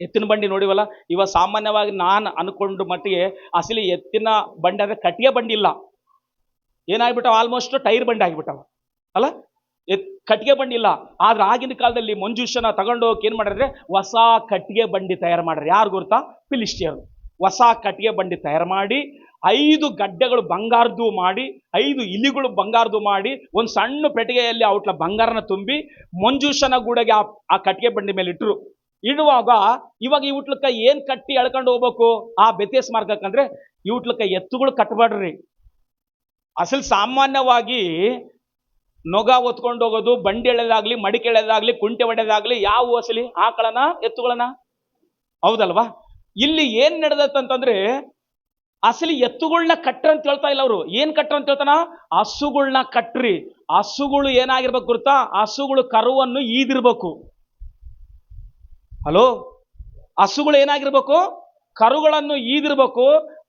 ಎತ್ತಿನ ಬಂಡಿ ನೋಡಿವಲ್ಲ, ಇವಾಗ ಸಾಮಾನ್ಯವಾಗಿ ನಾನು ಅನ್ಕೊಂಡು ಮಟ್ಟಿಗೆ ಅಸಲಿ ಎತ್ತಿನ ಬಂಡಿ ಅಂದ್ರೆ ಕಟ್ಟಿಗೆ ಬಂಡಿ ಇಲ್ಲ, ಏನಾಗ್ಬಿಟ್ಟವ ಆಲ್ಮೋಸ್ಟ್ ಟೈರ್ ಬಂಡಿ ಆಗಿಬಿಟ್ಟವ ಅಲ್ಲ, ಕಟ್ಟಿಗೆ ಬಂಡಿ ಇಲ್ಲ. ಆದ್ರೆ ಆಗಿನ ಕಾಲದಲ್ಲಿ ಮಂಜುಷನ ತಗೊಂಡೋಗಿ ಏನ್ ಮಾಡಿದ್ರೆ ಹೊಸ ಕಟ್ಟಿಗೆ ಬಂಡಿ ತಯಾರು ಮಾಡ್ರಿ. ಯಾರು ಗೊತ್ತಾ? ಫಿಲಿಷ್ಟಿಯರು. ಹೊಸ ಕಟ್ಟಿಗೆ ಬಂಡಿ ತಯಾರು ಮಾಡಿ 5 ಗಡ್ಡೆಗಳು ಬಂಗಾರದ್ದು ಮಾಡಿ, 5 ಇಲಿಗಳು ಬಂಗಾರದ್ದು ಮಾಡಿ, ಒಂದು ಸಣ್ಣ ಪೆಟ್ಟಿಗೆಯಲ್ಲಿ ಔಟ್ಲ ಬಂಗಾರನ ತುಂಬಿ ಮಂಜುಷನ ಗೂಡೆಗೆ ಆ ಕಟ್ಟಿಗೆ ಬಂಡಿ ಮೇಲೆ ಇಟ್ರು. ಇಡುವಾಗ ಇವಾಗ ಈ ಹುಟ್ಲಕ್ಕ ಏನ್ ಕಟ್ಟಿ ಎಳ್ಕೊಂಡು ಹೋಗ್ಬೇಕು ಆ ಬೆತೇಸ್ ಮಾರ್ಗಕ್ಕಂದ್ರೆ ಈ ಹುಟ್ಲಕ್ಕ ಎತ್ತುಗಳು ಕಟ್ಟಬೇಡ್ರಿ. ಅಸಲು ಸಾಮಾನ್ಯವಾಗಿ ನೊಗ ಹೊತ್ಕೊಂಡು ಹೋಗೋದು, ಬಂಡಿ ಎಳೆದಾಗ್ಲಿ, ಮಡಿಕೆ ಎಳೆದಾಗ್ಲಿ, ಕುಂಟೆ ಹೊಡೆದಾಗ್ಲಿ ಯಾವ ಅಸಲಿ ಆಕಳನ ಎತ್ತುಗಳನ್ನ, ಹೌದಲ್ವಾ? ಇಲ್ಲಿ ಏನ್ ನಡೆದತ್ತಂತಂದ್ರೆ ಅಸಲಿ ಎತ್ತುಗಳನ್ನ ಕಟ್ಟ್ರ ಅಂತ ಹೇಳ್ತಾ ಇಲ್ಲ ಅವರು. ಏನ್ ಕಟ್ಟ್ರ ಅಂತ ಹೇಳ್ತಾನ? ಹಸುಗಳನ್ನ ಕಟ್ಟ್ರಿ. ಹಸುಗಳು ಏನಾಗಿರ್ಬೇಕು ಗೊತ್ತಾ? ಹಸುಗಳು ಕರುವನ್ನು ಈದಿರ್ಬೇಕು. ಹಲೋ, ಹಸುಗಳು ಏನಾಗಿರ್ಬೇಕು? ಕರುಗಳನ್ನು ಈದಿರ್ಬೇಕು.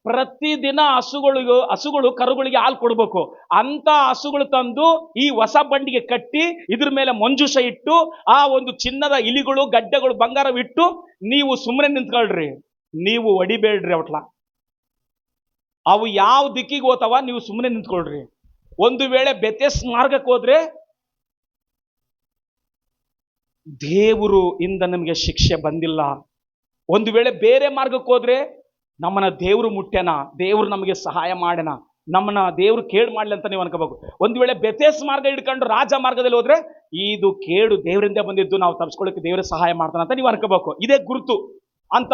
ಪ್ರತಿದಿನ ಹಸುಗಳು ಕರುಗಳಿಗೆ ಹಾಲು ಕೊಡ್ಬೇಕು. ಅಂತ ಹಸುಗಳು ತಂದು ಈ ಹೊಸ ಬಂಡಿಗೆ ಕಟ್ಟಿ ಇದ್ರ ಮೇಲೆ ಮಂಜುಷ ಇಟ್ಟು ಆ ಒಂದು ಚಿನ್ನದ ಇಲಿಗಳು, ಗಡ್ಡೆಗಳು, ಬಂಗಾರವಿಟ್ಟು ನೀವು ಸುಮ್ಮನೆ ನಿಂತ್ಕೊಳ್ರಿ, ನೀವು ಹೊಡಿಬೇಡ್ರಿ. ಅವಟ್ಲ ಅವು ಯಾವ ದಿಕ್ಕಿಗೆ ಹೋತಾವ ನೀವು ಸುಮ್ಮನೆ ನಿಂತ್ಕೊಳ್ರಿ. ಒಂದು ವೇಳೆ ಬೆತೆಸ್ ಮಾರ್ಗಕ್ಕೆ ಹೋದ್ರೆ ದೇವರು ಇಂದ ನಮಗೆ ಶಿಕ್ಷೆ ಬಂದಿಲ್ಲ. ಒಂದು ವೇಳೆ ಬೇರೆ ಮಾರ್ಗಕ್ಕೆ ಹೋದ್ರೆ ನಮ್ಮನ್ನ ದೇವರು ಮುಟ್ಟ್ಯಾನ, ದೇವರು ನಮಗೆ ಸಹಾಯ ಮಾಡ್ಯಾನ, ನಮ್ಮನ್ನ ದೇವರು ಕೇಡು ಮಾಡ್ಲಿ ಅಂತ ನೀವು ಅನ್ಕೋಬೇಕು. ಒಂದು ವೇಳೆ ಬೆತೆಸ್ ಮಾರ್ಗ ಹಿಡ್ಕೊಂಡು ರಾಜ ಮಾರ್ಗದಲ್ಲಿ ಹೋದ್ರೆ ಇದು ಕೇಡು ದೇವರಿಂದ ಬಂದಿದ್ದು, ನಾವು ತಪ್ಪಿಸ್ಕೊಳ್ಳೋಕೆ ದೇವರ ಸಹಾಯ ಮಾಡ್ತಾನ ಅಂತ ನೀವು ಅನ್ಕೋಬೇಕು. ಇದೇ ಗುರುತು ಅಂತ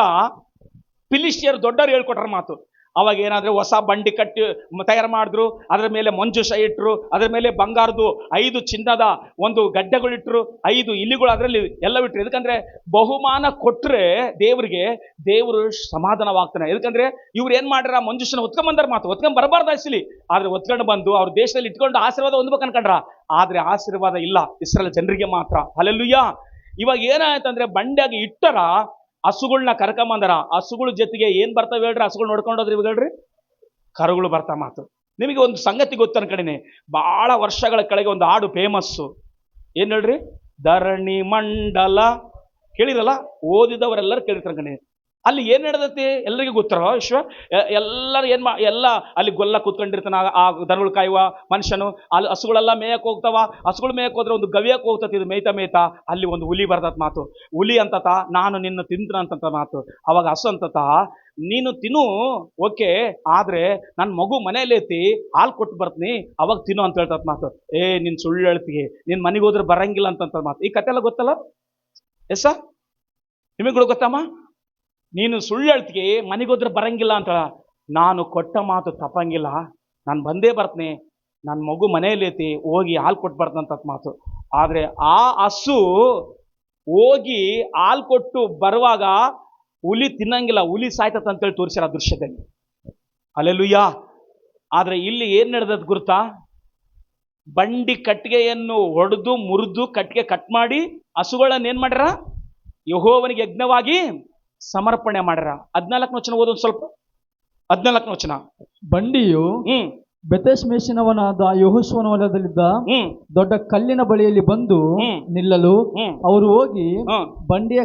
ಫಿಲಿಷ್ಟಿಯರು ದೊಡ್ಡವರು ಹೇಳ್ಕೊಟ್ರ ಮಾತು. ಅವಾಗ ಏನಾದ್ರೆ ಹೊಸ ಬಂಡಿ ಕಟ್ಟಿ ತಯಾರು ಮಾಡಿದ್ರು, ಅದರ ಮೇಲೆ ಮಂಜುಷ ಇಟ್ರು, ಅದರ ಮೇಲೆ ಬಂಗಾರದು 5 ಚಿನ್ನದ ಒಂದು ಗಡ್ಡೆಗಳಿಟ್ರು, 5 ಇಲಿಗಳು ಅದರಲ್ಲಿ ಎಲ್ಲ ಬಿಟ್ರು. ಯಾಕಂದ್ರೆ ಬಹುಮಾನ ಕೊಟ್ರೆ ದೇವರಿಗೆ ದೇವರು ಸಮಾಧಾನವಾಗ್ತಾನೆ. ಯಾಕಂದ್ರೆ ಇವ್ರು ಏನ್ ಮಾಡ್ರ ಮಂಜುಷನ ಹೊತ್ಕೊಂಡ್ ಮಾತು ಹೊತ್ಕೊಂಡ್ ಬರಬಾರ್ದು ಅಸಲಿ, ಆದ್ರೆ ಹೊತ್ಕೊಂಡು ಬಂದು ಅವ್ರ ದೇಶದಲ್ಲಿ ಇಟ್ಕೊಂಡು ಆಶೀರ್ವಾದ ಹೊಂದ್ಬೇಕು ಅನ್ಕೊಂಡ್ರ. ಆದ್ರೆ ಆಶೀರ್ವಾದ ಇಲ್ಲ, ಇಸ್ರಾಯೇಲ್ ಜನರಿಗೆ ಮಾತ್ರ. ಹಲ್ಲೆಲೂಯಾ. ಇವಾಗ ಏನಾಯ್ತಂದ್ರೆ ಬಂಡಿಯಾಗಿ ಇಟ್ಟರ ಹಸುಗಳನ್ನ ಕರ್ಕೊಂಬಂದಾರ. ಹಸುಗಳ ಜೊತೆಗೆ ಏನ್ ಬರ್ತಾವ ಹೇಳ್ರಿ? ಹಸುಗಳು ನೋಡ್ಕೊಂಡೋದ್ರಿ ಇವಾಗ ಹೇಳ್ರಿ, ಕರುಗಳು ಬರ್ತಾ ಮಾತು. ನಿಮಗೆ ಒಂದು ಸಂಗತಿ ಗೊತ್ತ ಅನ್ಕಡಿನಿ, ಬಹಳ ವರ್ಷಗಳ ಕೆಳಗೆ ಒಂದು ಹಾಡು ಫೇಮಸ್ಸು. ಏನ್ ಹೇಳ್ರಿ? ಧರಣಿ ಮಂಡಲ ಕೇಳಿರಲ್ಲ, ಓದಿದವರೆಲ್ಲರೂ ಕೇಳಿರ್ತಾರೆ ಕಣೆ. ಅಲ್ಲಿ ಏನ್ ನಡೆದತಿ ಎಲ್ಲರಿಗೂ ಗೊತ್ತಾರ ವಿಶ್ವ. ಎಲ್ಲರೂ ಎಲ್ಲ ಅಲ್ಲಿ ಗೊಲ್ಲ ಕೂತ್ಕೊಂಡಿರ್ತಾನ ಆ ದನಗಳು ಕಾಯುವ ಮನುಷ್ಯನು. ಅಲ್ಲಿ ಹಸುಗಳೆಲ್ಲ ಮೇಯಕ್ಕೆ ಹೋಗ್ತಾವ. ಹಸುಗಳು ಮೇಯಕ್ಕೆ ಹೋದ್ರೆ ಒಂದು ಗವಿಯಕ್ಕೆ ಹೋಗ್ತತಿ, ಇದು ಮೇಯ್ತಾ ಅಲ್ಲಿ ಒಂದು ಹುಲಿ ಬರ್ತದ ಮಾತು. ಹುಲಿ ಅಂತತ ನಾನು ನಿನ್ನ ತಿಂತ್ರ ಅಂತಂತ ಮಾತು. ಅವಾಗ ಹಸು ಅಂತತ ನೀನು ತಿನ್ನು ಓಕೆ, ಆದ್ರೆ ನನ್ನ ಮಗು ಮನೆಯಲ್ಲಿ ಐತಿ, ಹಾಲು ಕೊಟ್ಟು ಬರ್ತೀನಿ ಅವಾಗ ತಿನ್ನು ಅಂತ ಹೇಳ್ತದ ಮಾತು. ನಿನ್ ಸುಳ್ಳು ಹೇಳ್ತೀವಿ, ನಿನ್ ಮನೆಗೆ ಹೋದ್ರೆ ಬರಂಗಿಲ್ಲ ಅಂತಂತ ಮಾತು. ಈ ಕತೆ ಎಲ್ಲ ಗೊತ್ತಲ್ಲ ಎಸ್ ನಿಮಗಳು ಗೊತ್ತಮ್ಮ? ನೀನು ಸುಳ್ಳು ಹೇಳ್ತೀವಿ, ಮನೆಗೋದ್ರೆ ಬರಂಗಿಲ್ಲ ಅಂತ. ನಾನು ಕೊಟ್ಟ ಮಾತು ತಪ್ಪಂಗಿಲ್ಲ, ನಾನು ಬಂದೇ ಬರ್ತೀನಿ, ನನ್ನ ಮಗು ಮನೆಯಲ್ಲಿ ಐತಿ, ಹೋಗಿ ಹಾಲು ಕೊಟ್ಟು ಬರ್ತಂತ ಮಾತು. ಆದರೆ ಆ ಹಸು ಹೋಗಿ ಹಾಲು ಕೊಟ್ಟು ಬರುವಾಗ ಹುಲಿ ತಿನ್ನಂಗಿಲ್ಲ, ಹುಲಿ ಸಾಯ್ತತ್ ಅಂತೇಳಿ ತೋರಿಸ್ಯಾರ ಆ ದೃಶ್ಯದಲ್ಲಿ. ಹಲ್ಲೆಲೂಯಾ. ಆದರೆ ಇಲ್ಲಿ ಏನು ನಡೆದದ್ದು ಗುರುತಾ? ಬಂಡಿ ಕಟ್ಟಿಗೆಯನ್ನು ಒಡೆದು ಮುರಿದು ಕಟ್ಟಿಗೆ ಕಟ್ ಮಾಡಿ ಹಸುಗಳನ್ನ ಏನು ಮಾಡ್ಯಾರ? ಯೆಹೋವನಿಗೆ ಯಜ್ಞವಾಗಿ ಸಮರ್ಪಣೆ ಮಾಡ್ಯಾರ. 14ನೇ ವಚನ ಓದೊಂದು ಸ್ವಲ್ಪ. 14ನೇ ವಚನ. ಬಂಡಿಯು ಬೆತೆಷ್ಮೇಷಿನವನಾದ ಯೆಹೋಶುವನ ಹೊಲದಲ್ಲಿದ್ದ ದೊಡ್ಡ ಕಲ್ಲಿನ ಬಳಿಯಲ್ಲಿ ಬಂದು ನಿಲ್ಲಲು ಅವರು ಹೋಗಿ ಬಂಡಿಯ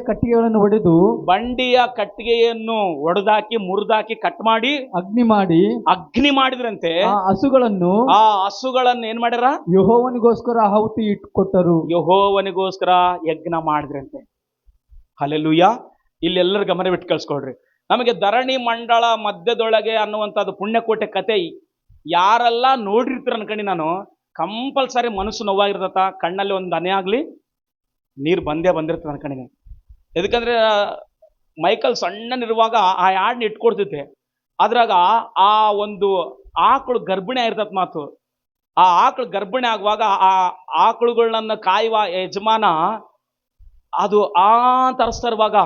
ಕಟ್ಟಿಗೆಯನ್ನು ಒಡೆದಾಕಿ ಮುರಿದಾಕಿ ಕಟ್ ಮಾಡಿ ಅಗ್ನಿ ಮಾಡಿದ್ರಂತೆ. ಆ ಹಸುಗಳನ್ನು ಏನ್ ಮಾಡ್ಯಾರ? ಯೆಹೋವನಿಗೋಸ್ಕರ ಆಹುತಿ ಇಟ್ಕೊಟ್ಟರು. ಯೆಹೋವನಿಗೋಸ್ಕರ ಯಜ್ಞ ಮಾಡಿದ್ರಂತೆ. ಹಲ್ಲೆಲೂಯಾ. ಇಲ್ಲೆಲ್ಲರ ಗಮನವಿಟ್ಟು ಕಳ್ಸ್ಕೊಳ್ರಿ. ನಮಗೆ ಧರಣಿ ಮಂಡಳ ಮಧ್ಯದೊಳಗೆ ಅನ್ನುವಂಥದ್ದು ಪುಣ್ಯಕೋಟೆ ಕತೆ ಯಾರೆಲ್ಲ ನೋಡಿರ್ತೀರ ಅನ್ಕಂಡು ನಾನು ಕಂಪಲ್ಸರಿ ಮನಸ್ಸು ನೋವಾಗಿರ್ತತ, ಕಣ್ಣಲ್ಲಿ ಒಂದು ಹನಿ ಆಗ್ಲಿ ನೀರು ಬಂದಿರ್ತದೆ ಅನ್ಕೊಂಡಿನಿ. ಎದಕ್ಕಂದ್ರೆ ಮೈಕಲ್ ಸಣ್ಣನಿರುವಾಗ ಆ ಹಾಡನ್ನ ಇಟ್ಕೊಡ್ತಿದ್ದೆ. ಅದ್ರಾಗ ಆ ಒಂದು ಆಕಳು ಗರ್ಭಿಣಿ ಆಗಿರ್ತದ ಮಾತು. ಆ ಆಕಳು ಗರ್ಭಿಣಿ ಆಗುವಾಗ ಆ ಆಕಳುಗಳನ್ನ ಕಾಯುವ ಯಜಮಾನ ಅದು ತರಿಸ್ತಾ ಇರುವಾಗ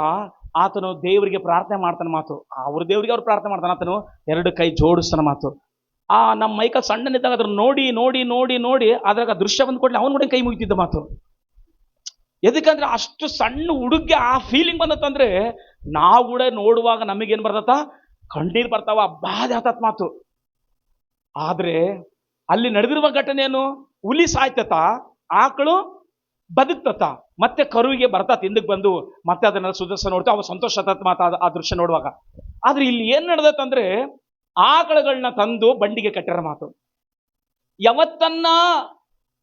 ಆತನು ದೇವರಿಗೆ ಪ್ರಾರ್ಥನೆ ಮಾಡ್ತಾನೆ ಮಾತು. ಅವ್ರ ದೇವರಿಗೆ ಅವ್ರು ಪ್ರಾರ್ಥನೆ ಮಾಡ್ತಾನೆ. ಆತನು 2 ಕೈ ಜೋಡಿಸ್ತಾನೆ ಮಾತು. ನಮ್ಮ ಮೈಕಲ್ ಸಣ್ಣನಿದ್ದಾಗ ಅದ್ರ ನೋಡಿ ನೋಡಿ ನೋಡಿ ನೋಡಿ ಅದ್ರಾಗ ದೃಶ್ಯ ಬಂದ್ ಕೊಡ್ಲಿ ಅವನು ಕೂಡ ಕೈ ಮುಗಿತಿದ್ದ ಮಾತು. ಎದಕ್ಕಂದ್ರೆ ಅಷ್ಟು ಸಣ್ಣ ಹುಡುಗಿ ಆ ಫೀಲಿಂಗ್ ಬಂದತ್ತಂದ್ರೆ ನಾವು ಕೂಡ ನೋಡುವಾಗ ನಮಗೇನ್ ಬರ್ತತ? ಕಣ್ಣೀರ್ ಬರ್ತಾವ, ಬಾಧೆ ಆತತ್ ಮಾತು. ಆದ್ರೆ ಅಲ್ಲಿ ನಡೆದಿರುವ ಘಟನೆ ಏನು? ಹುಲಿ ಸಾಯ್ತತ, ಆಕಳು ಬದುಕ್ತತ, ಮತ್ತೆ ಕರುವಿಗೆ ಬರ್ತಾ ಹಿಂದಕ್ಕೆ ಬಂದು ಮತ್ತೆ ಅದನ್ನೆಲ್ಲ ಸುಧಾರಿಸ ನೋಡ್ತಾ ಅವ ಸಂತೋಷ ಆತತ್ ಮಾತ ಆ ದೃಶ್ಯ ನೋಡುವಾಗ. ಆದ್ರೆ ಇಲ್ಲಿ ಏನ್ ನಡೆದತ್ತಂದ್ರೆ ಆಕಳುಗಳನ್ನ ತಂದು ಬಂಡಿಗೆ ಕಟ್ಟಾರ ಮಾತು. ಯಾವತ್ತನ್ನ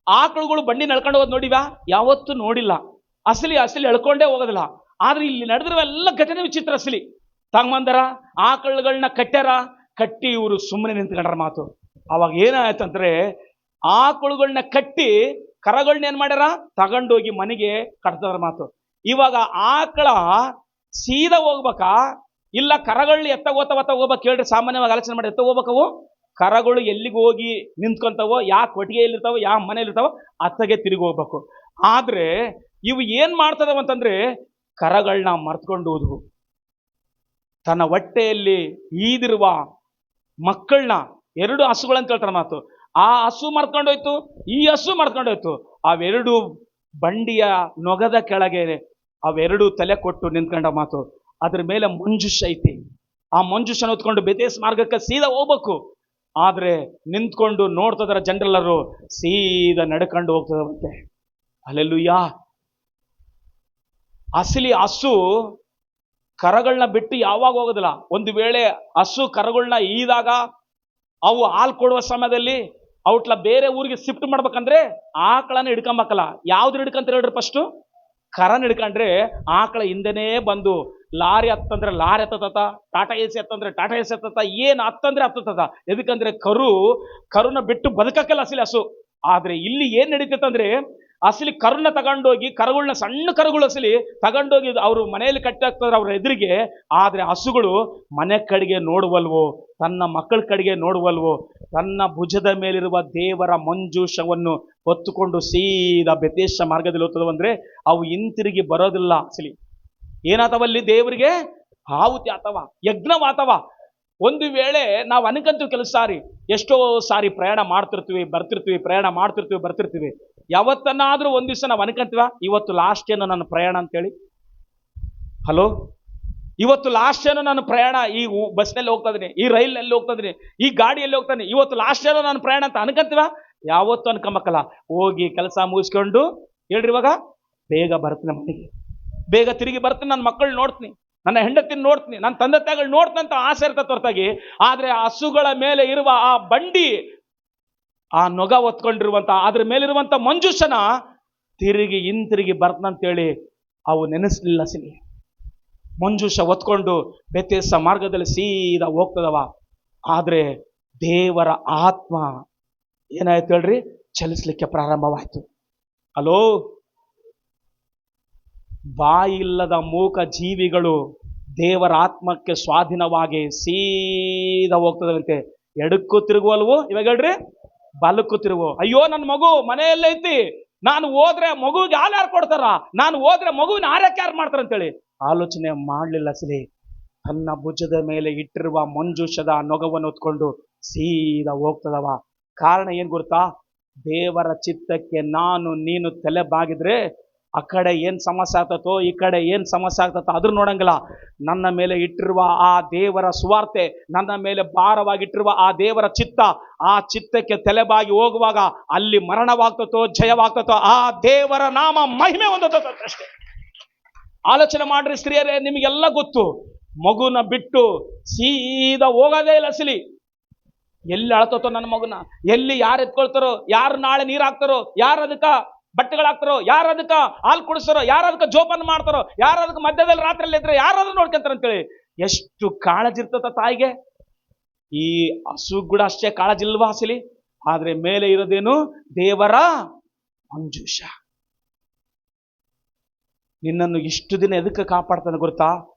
ಆಕಳುಗಳು ಬಂಡಿ ನಡ್ಕೊಂಡು ಹೋಗೋದು ನೋಡಿವಾ? ಯಾವತ್ತು ನೋಡಿಲ್ಲ. ಅಸಲಿ ಎಳ್ಕೊಂಡೇ ಹೋಗೋದಿಲ್ಲ. ಆದ್ರೆ ಇಲ್ಲಿ ನಡೆದಿರುವ ಎಲ್ಲ ಘಟನೆ ವಿಚಿತ್ರ. ಅಸಲಿ ತಂಗಂದರ ಆಕಳುಗಳನ್ನ ಕಟ್ಟಿ ಇವರು ಸುಮ್ಮನೆ ನಿಂತ್ಕೊಂಡ್ರ ಮಾತು. ಅವಾಗ ಏನಾಯ್ತಂದ್ರೆ ಆಕಳುಗಳನ್ನ ಕಟ್ಟಿ ಕರಗಳನ್ನ ಏನ್ ಮಾಡ್ಯಾರ? ತಗೊಂಡೋಗಿ ಮನೆಗೆ ಕಟ್ತದ್ರ ಮಾತು. ಇವಾಗ ಆಕಳ ಸೀದಾ ಹೋಗ್ಬೇಕಾ ಇಲ್ಲ ಕರಗಳು ಎತ್ತಗೋತ ಹೋಗ್ಬೇಕು ಹೇಳ್ರಿ? ಸಾಮಾನ್ಯವಾಗಿ ಆಲೋಚನೆ ಮಾಡಿ ಎತ್ತ ಹೋಗ್ಬೇಕವು ಕರಗಳು ಎಲ್ಲಿಗೆ ಹೋಗಿ ನಿಂತ್ಕೊಂತವೋ, ಯಾವ ಕೊಟ್ಟಿಗೆಯಲ್ಲಿರ್ತಾವೋ, ಯಾವ ಮನೆಯಲ್ಲಿರ್ತಾವೋ ಅತ್ತಗೆ ತಿರುಗಿ ಹೋಗ್ಬೇಕು. ಆದ್ರೆ ಇವು ಏನ್ ಮಾಡ್ತದವ ಅಂತಂದ್ರೆ ಕರಗಳನ್ನ ಮರ್ತ್ಕೊಂಡು ಹೋದ್ವು. ತನ್ನ ಹೊಟ್ಟೆಯಲ್ಲಿ ಈದಿರುವ ಮಕ್ಕಳನ್ನ 2 ಹಸುಗಳಂತ ಹೇಳ್ತಾರ ಮಾತು. ಆ ಹಸು ಮರ್ತ್ಕೊಂಡೋಯ್ತು, ಈ ಹಸು ಮರ್ತ್ಕೊಂಡೋಯ್ತು. ಅವೆರಡು ಬಂಡಿಯ ನೊಗದ ಕೆಳಗೆ ಅವೆರಡು ತಲೆ ಕೊಟ್ಟು ನಿಂತ್ಕೊಂಡ ಮಾತು. ಅದ್ರ ಮೇಲೆ ಮಂಜುಷ ಐತಿ. ಆ ಮಂಜುಷನ ಹೊತ್ಕೊಂಡು ಬೆತೇಸ್ ಮಾರ್ಗಕ್ಕೆ ಸೀದಾ ಹೋಗ್ಬೇಕು. ಆದ್ರೆ ನಿಂತ್ಕೊಂಡು ನೋಡ್ತದರ ಜನರೆಲ್ಲರೂ ಸೀದಾ ನಡ್ಕೊಂಡು ಹೋಗ್ತದಂತೆ. ಹಲ್ಲೆಲೂಯಾ. ಅಸಲಿ ಹಸು ಕರಗಳನ್ನ ಬಿಟ್ಟು ಯಾವಾಗ ಹೋಗೋದಿಲ್ಲ. ಒಂದು ವೇಳೆ ಹಸು ಕರಗಳನ್ನ ಈದಾಗ ಅವು ಹಾಲು ಕೊಡುವ ಸಮಯದಲ್ಲಿ ಔಟ್ಲ ಬೇರೆ ಊರಿಗೆ ಶಿಫ್ಟ್ ಮಾಡ್ಬೇಕಂದ್ರೆ ಆಕಳನ್ನ ಹಿಡ್ಕೊಂಬಕ್ಕಲ್ಲ. ಯಾವ್ದು ಹಿಡ್ಕಂತ ಹೇಳ್ರಿ? ಫಸ್ಟು ಕರನ್ ಹಿಡ್ಕೊಂಡ್ರೆ ಆಕಳ ಹಿಂದೆನೇ ಬಂದು ಲಾರಿ ಹತ್ತಂದ್ರೆ ಲಾರಿ ಹತ್ತತ, ಟಾಟಾ ಎಸಿ ಹತ್ತಂದ್ರೆ ಟಾಟಾ ಎಸಿ ಹತ್ತತ, ಏನ್ ಹತ್ತಂದ್ರೆ ಹತ್ತದ. ಎದಕ್ಕಂದ್ರೆ ಕರುನ ಬಿಟ್ಟು ಬದುಕಕ್ಕಲ್ಲ ಅಸಲಿ ಹಸು. ಆದ್ರೆ ಇಲ್ಲಿ ಏನ್ ನಡೀತೈತಂದ್ರೆ ಅಸಲಿ ಕರುನ ತಗೊಂಡೋಗಿ ಕರುಗಳನ್ನ ಸಣ್ಣ ಕರುಗಳು ಅಸಲಿ ತಗೊಂಡೋಗಿ ಅವರು ಮನೆಯಲ್ಲಿ ಕಟ್ಟಾಕ್ತದ್ರ ಅವ್ರ ಎದುರಿಗೆ. ಆದ್ರೆ ಹಸುಗಳು ಮನೆ ಕಡೆಗೆ ನೋಡುವಲ್ವೋ, ತನ್ನ ಮಕ್ಕಳ ಕಡೆಗೆ ನೋಡುವಲ್ವೋ, ತನ್ನ ಭುಜದ ಮೇಲಿರುವ ದೇವರ ಮಂಜೂಷವನ್ನು ಹೊತ್ತುಕೊಂಡು ಸೀದಾ ಬೆತೇಶ ಮಾರ್ಗದಲ್ಲಿ ಹೋಗ್ತದವಂದ್ರೆ ಅವು ಹಿಂತಿರುಗಿ ಬರೋದಿಲ್ಲ. ಅಸಲಿ ಏನಾತವಲ್ಲಿ? ದೇವರಿಗೆ ಆಹುತಿ ಆತವ, ಯಜ್ಞವಾತವ. ಒಂದು ವೇಳೆ ನಾವು ಅನ್ಕಂತೀವಿ ಕೆಲಸ ಎಷ್ಟೋ ಸಾರಿ ಪ್ರಯಾಣ ಮಾಡ್ತಿರ್ತೀವಿ ಬರ್ತಿರ್ತೀವಿ. ಯಾವತ್ತನ್ನಾದ್ರೂ ಒಂದ್ ದಿವಸ ನಾವು ಅನ್ಕಂತೀವ ಇವತ್ತು ಲಾಸ್ಟ್ ಏನೋ ನನ್ನ ಪ್ರಯಾಣ ಅಂತೇಳಿ? ಹಲೋ, ಇವತ್ತು ಲಾಸ್ಟ್ ಏನೋ ನನ್ನ ಪ್ರಯಾಣ, ಈ ಬಸ್ನಲ್ಲಿ ಹೋಗ್ತಾ ಇದೀನಿ, ಈ ರೈಲ್ನಲ್ಲಿ ಹೋಗ್ತಾ ಇದೀನಿ, ಈ ಗಾಡಿಯಲ್ಲಿ ಹೋಗ್ತಾನೆ, ಇವತ್ತು ಲಾಸ್ಟ್ ಏನೋ ನನ್ನ ಪ್ರಯಾಣ ಅಂತ ಅನ್ಕಂತೀವ? ಯಾವತ್ತು ಅನ್ಕೊಂಬಕ್ಕಲ್ಲ. ಹೋಗಿ ಕೆಲಸ ಮುಗಿಸ್ಕೊಂಡು ಹೇಳ್ರಿ ಇವಾಗ ಬೇಗ ಬರ್ತೀನಿ ಮನೆಗೆ, ಬೇಗ ತಿರುಗಿ ಬರ್ತೀನಿ, ನನ್ನ ಮಕ್ಕಳು ನೋಡ್ತೀನಿ, ನನ್ನ ಹೆಂಡತಿನ ನೋಡ್ತೀನಿ, ನನ್ನ ತಂದೆ ತಾಯಿಗಳು ನೋಡ್ತೀನಿ ಅಂತ ಆಸೆ ಇರ್ತದೆ ಹೊರತಾಗಿ. ಆದ್ರೆ ಹಸುಗಳ ಮೇಲೆ ಇರುವ ಆ ಬಂಡಿ, ಆ ನೊಗ ಹೊತ್ಕೊಂಡಿರುವಂತ ಅದ್ರ ಮೇಲಿರುವಂತ ಮಂಜುಷನ ಹಿಂತಿರುಗಿ ಬರ್ತಂತೇಳಿ ಅವು ನೆನೆಸ್ಲಿಲ್ಲ. ಸಿಲಿ ಮಂಜುಷ ಹೊತ್ಕೊಂಡು ಬೆತೇಸ ಮಾರ್ಗದಲ್ಲಿ ಸೀದಾ ಹೋಗ್ತದವ. ಆದ್ರೆ ದೇವರ ಆತ್ಮ ಏನಾಯ್ತು ಹೇಳ್ರಿ? ಚಲಿಸ್ಲಿಕ್ಕೆ ಪ್ರಾರಂಭವಾಯ್ತು. ಹಲೋ, ಬಾಯಿಲ್ಲದ ಮೂಕ ಜೀವಿಗಳು ದೇವರ ಆತ್ಮಕ್ಕೆ ಸ್ವಾಧೀನವಾಗಿ ಸೀದಾ ಹೋಗ್ತದಂತೆ. ಎಡಕ್ಕೂ ತಿರುಗುವಲ್ವು, ಇವಾಗ ಹೇಳ್ರಿ ಬಲಕ್ಕೂ ತಿರುಗು. ಅಯ್ಯೋ ನನ್ನ ಮಗು ಮನೆಯಲ್ಲೈತಿ, ನಾನು ಹೋದ್ರೆ ಮಗುವಿಗೆ ಹಾಲು ಯಾರು ಕೊಡ್ತಾರ, ನಾನು ಹೋದ್ರೆ ಮಗುವಿನ ಆರೈಕೆ ಯಾರು ಮಾಡ್ತಾರ ಅಂತೇಳಿ ಆಲೋಚನೆ ಮಾಡಲಿಲ್ಲ. ಸಲಿ ತನ್ನ ಭುಜದ ಮೇಲೆ ಇಟ್ಟಿರುವ ಮಂಜೂಷದ ನೊಗವನ್ನು ಹೊತ್ಕೊಂಡು ಸೀದಾ ಹೋಗ್ತದವ. ಕಾರಣ ಏನ್ ಗೊತ್ತಾ? ದೇವರ ಚಿತ್ತಕ್ಕೆ ನಾನು ನೀನು ತಲೆ ಬಾಗಿದ್ರೆ ಆ ಕಡೆ ಏನ್ ಸಮಸ್ಯೆ ಆಗ್ತತೋ ಈ ಕಡೆ ಏನ್ ಸಮಸ್ಯೆ ಆಗ್ತತೋ ಅದ್ರ ನೋಡಂಗಿಲ್ಲ. ನನ್ನ ಮೇಲೆ ಇಟ್ಟಿರುವ ಆ ದೇವರ ಸುವಾರ್ತೆ, ನನ್ನ ಮೇಲೆ ಭಾರವಾಗಿಟ್ಟಿರುವ ಆ ದೇವರ ಚಿತ್ತ, ಆ ಚಿತ್ತಕ್ಕೆ ತಲೆಬಾಗಿ ಹೋಗುವಾಗ ಅಲ್ಲಿ ಮರಣವಾಗ್ತತೋ ಜಯವಾಗ್ತತೋ ಆ ದೇವರ ನಾಮ ಮಹಿಮೆ ಹೊಂದತೋ ಅಷ್ಟೇ. ಆಲೋಚನೆ ಮಾಡ್ರಿ ಸ್ತ್ರೀಯರೇ, ನಿಮಗೆಲ್ಲ ಗೊತ್ತು, ಮಗುನ ಬಿಟ್ಟು ಸೀದಾ ಹೋಗೋದೇ ಇಲ್ಲ ಅಸಲಿ. ಎಲ್ಲಿ ಅಳ್ತತೋ ನನ್ನ ಮಗುನ, ಎಲ್ಲಿ ಯಾರು ಎತ್ಕೊಳ್ತಾರೋ, ಯಾರು ನಾಳೆ ನೀರು ಹಾಕ್ತಾರೋ, ಯಾರು ಅದಕ್ಕ ಬಟ್ಟೆಗಳಾಗ್ತಾರೋ, ಯಾರು ಅದಕ್ಕ ಹಾಲು ಕುಡಿಸ್ತಾರೋ, ಯಾರು ಅದಕ್ಕೆ ಜೋಪಾನ ಮಾಡ್ತಾರೋ, ಯಾರು ಅದಕ್ಕೆ ಮಧ್ಯದಲ್ಲಿ ರಾತ್ರಿಯಲ್ಲಿ ಇದ್ರೆ ಯಾರಾದ್ರೂ ನೋಡ್ಕೊಂತಾರ ಅಂತೇಳಿ ಎಷ್ಟು ಕಾಳಜಿ ಇರ್ತದ ತಾಯಿಗೆ. ಈ ಹಸು ಕೂಡ ಅಷ್ಟೇ ಕಾಳಜಿ ಇಲ್ವಾ ಅಸಲಿ? ಆದ್ರೆ ಮೇಲೆ ಇರೋದೇನು? ದೇವರ ಮಂಜೂಷ. ನಿನ್ನನ್ನು ಇಷ್ಟು ದಿನ ಎದಕ್ಕೆ ಕಾಪಾಡ್ತಾನೆ ಗೊತ್ತಾ?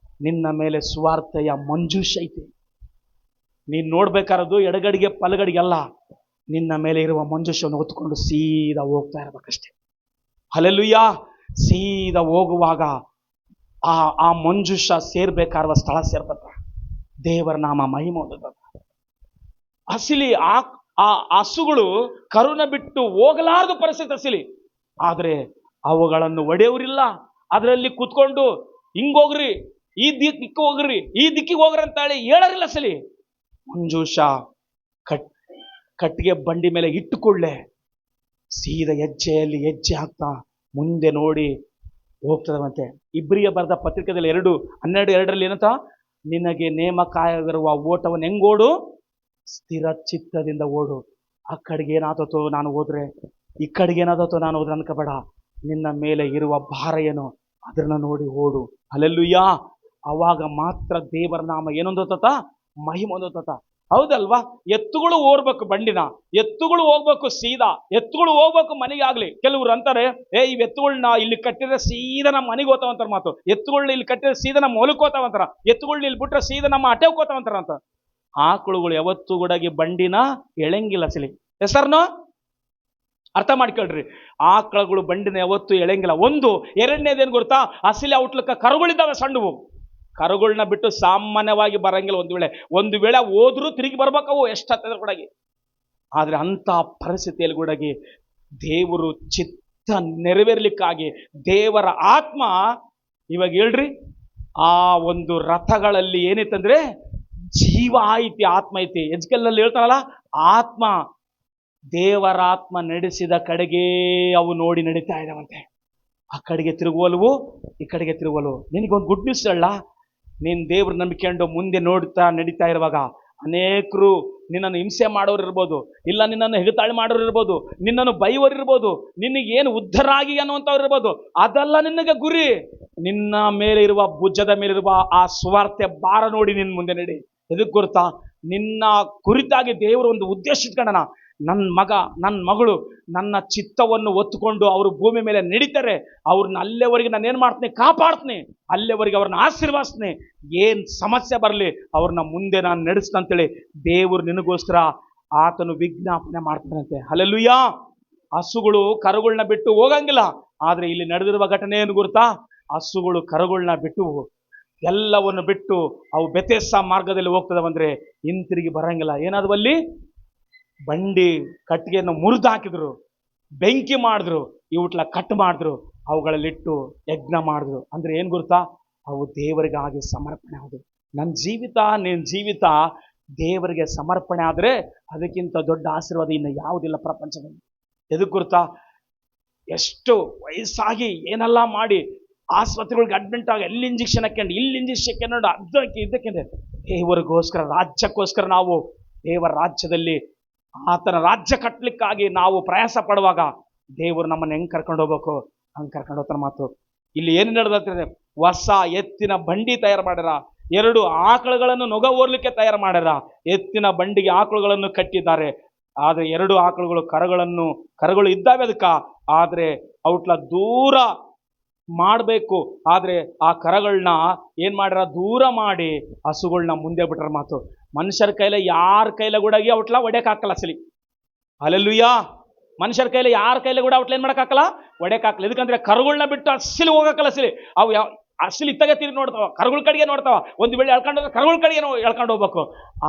ನಿನ್ನ ಮೇಲೆ ಸ್ವಾರ್ಥೆಯ ಮಂಜೂಷ ಐತಿ. ನೀನ್ ನೋಡ್ಬೇಕಾರದು ಎಡಗಡಿಗೆ ಪಲಗಡಿಗೆ ಅಲ್ಲ, ನಿನ್ನ ಮೇಲೆ ಇರುವ ಮಂಜೂಷವನ್ನು ಹೊತ್ಕೊಂಡು ಸೀದಾ ಹೋಗ್ತಾ ಇರ್ಬೇಕಷ್ಟೆ. ಹಲ್ಲೆಲೂಯಾ. ಸೀದಾ ಹೋಗುವಾಗ ಆ ಮಂಜುಷ ಸೇರ್ಬೇಕಾರುವ ಸ್ಥಳ ಸೇರ್ತದ. ದೇವರ ನಾಮ ಮಹಿಮೆ ಹೊಂದದ. ಅಸಲಿ ಆ ಹಸುಗಳು ಕರುನ ಬಿಟ್ಟು ಹೋಗಲಾರದು ಪರಿಸ್ಥಿತಿ ಅಸಲಿ. ಆದ್ರೆ ಅವುಗಳನ್ನು ಒಡೆಯವರಿಲ್ಲ. ಅದರಲ್ಲಿ ಕೂತ್ಕೊಂಡು ಹಿಂಗೋಗ್ರಿ, ಈ ದಿಕ್ಕಿಗೆ ಹೋಗ್ರಿ, ಈ ದಿಕ್ಕಿಗೆ ಹೋಗ್ರಿ ಅಂತ ಹೇಳಿ ಹೇಳರಿಲ್ಲ ಅಸಲಿ. ಮಂಜೂಷ ಕಟ್ಟಿಗೆ ಬಂಡಿ ಮೇಲೆ ಇಟ್ಟುಕೊಳ್ಳೆ ಸೀದಾ ಹೆಜ್ಜೆಯಲ್ಲಿ ಹೆಜ್ಜೆ ಹಾಕ್ತಾ ಮುಂದೆ ನೋಡಿ ಹೋಗ್ತದಂತೆ. ಇಬ್ರಿಗೆ ಬರೆದ ಪತ್ರಿಕೆಯಲ್ಲಿ 2:12 ಏನಂತ? ನಿನಗೆ ನೇಮಕಾಗಿರುವ ಓಟವನ್ನು ಹೆಂಗೋಡು? ಸ್ಥಿರ ಚಿತ್ತದಿಂದ ಓಡು. ಆ ಕಡೆಗೆ ಏನಾದತೋ ನಾನು ಹೋದ್ರೆ, ಈ ಕಡೆಗೆ ಏನಾದತೋ ನಾನು ಹೋದ್ರೆ ಅನ್ಕೋಬೇಡ. ನಿನ್ನ ಮೇಲೆ ಇರುವ ಭಾರ ಏನು ಅದನ್ನ ನೋಡಿ ಓಡು. ಹಲ್ಲೆಲೂಯಾ. ಅವಾಗ ಮಾತ್ರ ದೇವರ ನಾಮ ಏನೊಂದತ? ಮಹಿಮೆ ಹೊಂದತ. ಹೌದಲ್ವಾ? ಎತ್ತುಗಳು ಓಡ್ಬೇಕು ಬಂಡಿನ, ಎತ್ತುಗಳು ಹೋಗ್ಬೇಕು ಸೀದಾ, ಎತ್ತುಗಳು ಹೋಗ್ಬೇಕು ಮನೆಗೆ ಆಗ್ಲಿ. ಕೆಲವ್ರು ಅಂತಾರೆ, ಇವ್ ಎತ್ತುಗಳನ್ನ ಇಲ್ಲಿ ಕಟ್ಟಿದ್ರೆ ಸೀದಾ ನಮ್ಮ ಮನೆಗೆ ಹೋತಾವಂತಾರ ಮಾತು. ಎತ್ತುಗಳನ್ನ ಇಲ್ಲಿ ಕಟ್ಟಿದ್ರೆ ಸೀದಾ ನಮ್ಮ ಹೊಲಕ್ಕೆ ಹೋತಾವಂತಾರ, ಎತ್ತುಗಳನ್ನ ಇಲ್ಲಿ ಬಿಟ್ರೆ ಸೀದಾ ನಮ್ಮ ಅಟೆಗೆ ಹೋತಾವಂತಾರ ಅಂತ. ಆಕಳುಗಳು ಯಾವತ್ತು ಕೂಡಾಗಿ ಬಂಡಿನ ಎಳೆಂಗಿಲ್ಲ ಅಸಲಿ. ಹೆಸರ್ನು ಅರ್ಥ ಮಾಡ್ಕೊಳ್ರಿ. ಆಕಳುಗಳು ಬಂಡಿನ ಯಾವತ್ತು ಎಳೆಂಗಿಲ್ಲ. ಒಂದು. ಎರಡನೇದೇನು ಗೊತ್ತಾ? ಅಸಲಿ ಔಟ್ಲಕ್ಕ ಕರುಗಳಿದ್ದಾವೆ ಸಣ್ಣವು. ಕರುಗಳನ್ನ ಬಿಟ್ಟು ಸಾಮಾನ್ಯವಾಗಿ ಬರಂಗಿಲ್ಲ. ಒಂದು ವೇಳೆ ಹೋದ್ರೂ ತಿರುಗಿ ಬರ್ಬೇಕವು ಎಷ್ಟತ್ತದ್ರ ಕೂಡಾಗಿ. ಆದ್ರೆ ಅಂತ ಪರಿಸ್ಥಿತಿಯಲ್ಲಿ ಕೂಡಾಗಿ ದೇವರು ಚಿತ್ತ ನೆರವೇರ್ಲಿಕ್ಕಾಗಿ ದೇವರ ಆತ್ಮ, ಇವಾಗ ಹೇಳ್ರಿ, ಆ ಒಂದು ರಥಗಳಲ್ಲಿ ಏನಿತ್ತಂದ್ರೆ ಜೀವ ಐತಿ, ಆತ್ಮ ಐತಿ. ಎಜ್ಕೇಲಲ್ಲಿ ಹೇಳ್ತಾರಲ್ಲ, ಆತ್ಮ, ದೇವರ ಆತ್ಮ ನಡೆಸಿದ ಕಡೆಗೆ ಅವು ನೋಡಿ ನಡೀತಾ ಇದಾವಂತೆ. ಆ ಕಡೆಗೆ ತಿರುಗುವಲ್ವು, ಈ ಕಡೆಗೆ ತಿರುಗುವಲ್ವು. ನಿನಗೊಂದು ಗುಡ್ ನ್ಯೂಸ್ ಹೇಳ. ನೀನ್ ದೇವ್ರ ನಂಬಿಕೊಂಡು ಮುಂದೆ ನೋಡ್ತಾ ನಡೀತಾ ಇರುವಾಗ ಅನೇಕರು ನಿನ್ನನ್ನು ಹಿಂಸೆ ಮಾಡೋರು ಇರ್ಬೋದು, ಇಲ್ಲ ನಿನ್ನನ್ನು ಹೆಗತಾಳಿ ಮಾಡೋರು ಇರ್ಬೋದು, ನಿನ್ನನ್ನು ಬೈಯೋರು ಇರ್ಬೋದು, ನಿನಗೇನು ಉದ್ಧಾರ ಆಗಿ ಅನ್ನುವಂಥವ್ರು ಇರ್ಬೋದು. ಅದಲ್ಲ ನಿನಗೆ ಗುರಿ. ನಿನ್ನ ಮೇಲೆ ಇರುವ ಭುಜದ ಮೇಲಿರುವ ಆ ಸ್ವಾರ್ಥ ಭಾರ ನೋಡಿ ನಿನ್ನ ಮುಂದೆ ನಡಿ. ಎದಕ್ಕೆ ಗೊತ್ತಾ? ನಿನ್ನ ಕುರಿತಾಗಿ ದೇವರು ಒಂದು ಉದ್ದೇಶ ಇಟ್ಕೊಂಡನ. ನನ್ನ ಮಗ, ನನ್ನ ಮಗಳು ನನ್ನ ಚಿತ್ತವನ್ನು ಒತ್ತುಕೊಂಡು ಅವರು ಭೂಮಿ ಮೇಲೆ ನಡೀತಾರೆ. ಅವ್ರನ್ನ ಅಲ್ಲೇವರೆಗೆ ನಾನು ಏನು ಮಾಡ್ತೀನಿ? ಕಾಪಾಡ್ತೀನಿ. ಅಲ್ಲೇವರೆಗೆ ಅವ್ರನ್ನ ಆಶೀರ್ವಾದಿಸ್ತೀನಿ. ಏನ್ ಸಮಸ್ಯೆ ಬರಲಿ ಅವ್ರನ್ನ ಮುಂದೆ ನಾನು ನಡೆಸ್ತಂತೇಳಿ ದೇವರು ನಿನಗೋಸ್ಕರ ಆತನು ವಿಜ್ಞಾಪನೆ ಮಾಡ್ತಾನಂತೆ. ಹಲ್ಲೆಲೂಯಾ. ಹಸುಗಳು ಕರುಗಳನ್ನ ಬಿಟ್ಟು ಹೋಗಂಗಿಲ್ಲ. ಆದ್ರೆ ಇಲ್ಲಿ ನಡೆದಿರುವ ಘಟನೆ ಏನು ಗೊತ್ತಾ? ಹಸುಗಳು ಕರುಗಳನ್ನ ಬಿಟ್ಟು ಎಲ್ಲವನ್ನು ಬಿಟ್ಟು ಅವು ಬೆತೆಸ್ಸಾ ಮಾರ್ಗದಲ್ಲಿ ಹೋಗ್ತದವಂದ್ರೆ ಹಿಂತಿರುಗಿ ಬರಂಗಿಲ್ಲ. ಏನಾದವಲ್ಲಿ? ಬಂಡಿ ಕಟ್ಟಿಗೆಯನ್ನು ಮುರಿದು ಹಾಕಿದ್ರು, ಬೆಂಕಿ ಮಾಡಿದ್ರು, ಇವುಟ್ಲ ಕಟ್ ಮಾಡಿದ್ರು, ಅವುಗಳಲ್ಲಿಟ್ಟು ಯಜ್ಞ ಮಾಡಿದ್ರು. ಅಂದ್ರೆ ಏನ್ ಗೊತ್ತಾ? ಅವು ದೇವರಿಗಾಗಿ ಸಮರ್ಪಣೆ ಆದವು. ನನ್ನ ಜೀವಿತ, ನಿನ್ನ ಜೀವಿತ ದೇವರಿಗೆ ಸಮರ್ಪಣೆ ಆದ್ರೆ ಅದಕ್ಕಿಂತ ದೊಡ್ಡ ಆಶೀರ್ವಾದ ಇನ್ನು ಯಾವುದಿಲ್ಲ ಪ್ರಪಂಚದಲ್ಲಿ. ಎದಕ್ಕೆ ಗೊತ್ತಾ? ಎಷ್ಟು ವಯಸ್ಸಾಗಿ ಏನೆಲ್ಲ ಮಾಡಿ ಆಸ್ಪತ್ರೆಗಳಿಗೆ ಅಡ್ಮಿಂಟ್ ಆಗಿ ಎಲ್ಲಿ ಇಂಜೆಕ್ಷನ್ ಹಾಕೊಂಡು, ಇಲ್ಲಿ ಇಂಜೆಕ್ಷನ್ ಹಾಕೊಂಡು, ಅದಕ್ಕೆ ಇದಕ್ಕೆ ದೇವರಿಗೋಸ್ಕರ, ರಾಜ್ಯಕ್ಕೋಸ್ಕರ ನಾವು ದೇವರ ರಾಜ್ಯದಲ್ಲಿ ಆತನ ರಾಜ್ಯ ಕಟ್ಟಲಿಕ್ಕಾಗಿ ನಾವು ಪ್ರಯಾಸ ಪಡುವಾಗ ದೇವರು ನಮ್ಮನ್ನು ಹೆಂಗ್ ಕರ್ಕೊಂಡು ಹೋಗ್ಬೇಕು ಹಂಗೆ ಕರ್ಕೊಂಡು ಹೋಗ್ತಾನೆ. ಮಾತು ಇಲ್ಲಿ ಏನು ನಡೆದ್ರೆ, ಹೊಸ ಎತ್ತಿನ ಬಂಡಿ ತಯಾರು ಮಾಡ್ಯಾರ, 2 ಆಕಳುಗಳನ್ನು ನೊಗ ಓರ್ಲಿಕ್ಕೆ ತಯಾರು ಮಾಡ್ಯಾರ. ಎತ್ತಿನ ಬಂಡಿಗೆ ಆಕಳುಗಳನ್ನು ಕಟ್ಟಿದ್ದಾರೆ. ಆದ್ರೆ 2 ಆಕಳುಗಳು ಕರುಗಳು ಇದ್ದಾವೆ ಅದಕ್ಕ. ಆದ್ರೆ ಔಟ್ಲ ದೂರ ಮಾಡಬೇಕು. ಆದ್ರೆ ಆ ಕರಗಳನ್ನ ಏನ್ ಮಾಡ್ಯಾರ? ದೂರ ಮಾಡಿ ಹಸುಗಳನ್ನ ಮುಂದೆ ಬಿಟ್ರ. ಮಾತು ಮನುಷ್ಯರ ಕೈಲ ಯಾರ ಕೈಲ ಕೂಡ ಔಟ್ಲ ಒಡೆಯಕ್ ಹಾಕಲ್ಲ ಅಸಲಿ. ಹಲ್ಲೆಲೂಯಾ. ಮನುಷ್ಯರ ಕೈಲಿ ಯಾರ ಕೈಲಿ ಕೂಡ ಔಟ್ಲ ಏನ್ ಮಾಡಕ್ ಹಾಕಲ್ಲ? ಒಡೆಯಕ್ ಹಾಕಲ್ಲ. ಇದಕ್ಕಂದ್ರೆ ಕರುಗಳನ್ನ ಬಿಟ್ಟು ಅಸಲಿ ಹೋಗಕ್ಕಲ್ಲ ಅಸಲಿ. ಅವು ಅಸಲಿ ಇತ್ತಾಗ ತಿರುಗಿ ನೋಡ್ತಾವ, ಕರುಗಳ ಕಡೆಗೆ ನೋಡ್ತಾವ. ಒಂದು ವೇಳೆ ಎಳ್ಕೊಂಡು ಹೋದ್ರೆ ಕರುಗಳ ಕಡೆಗೆ ಎಳ್ಕೊಂಡು ಹೋಗ್ಬೇಕು.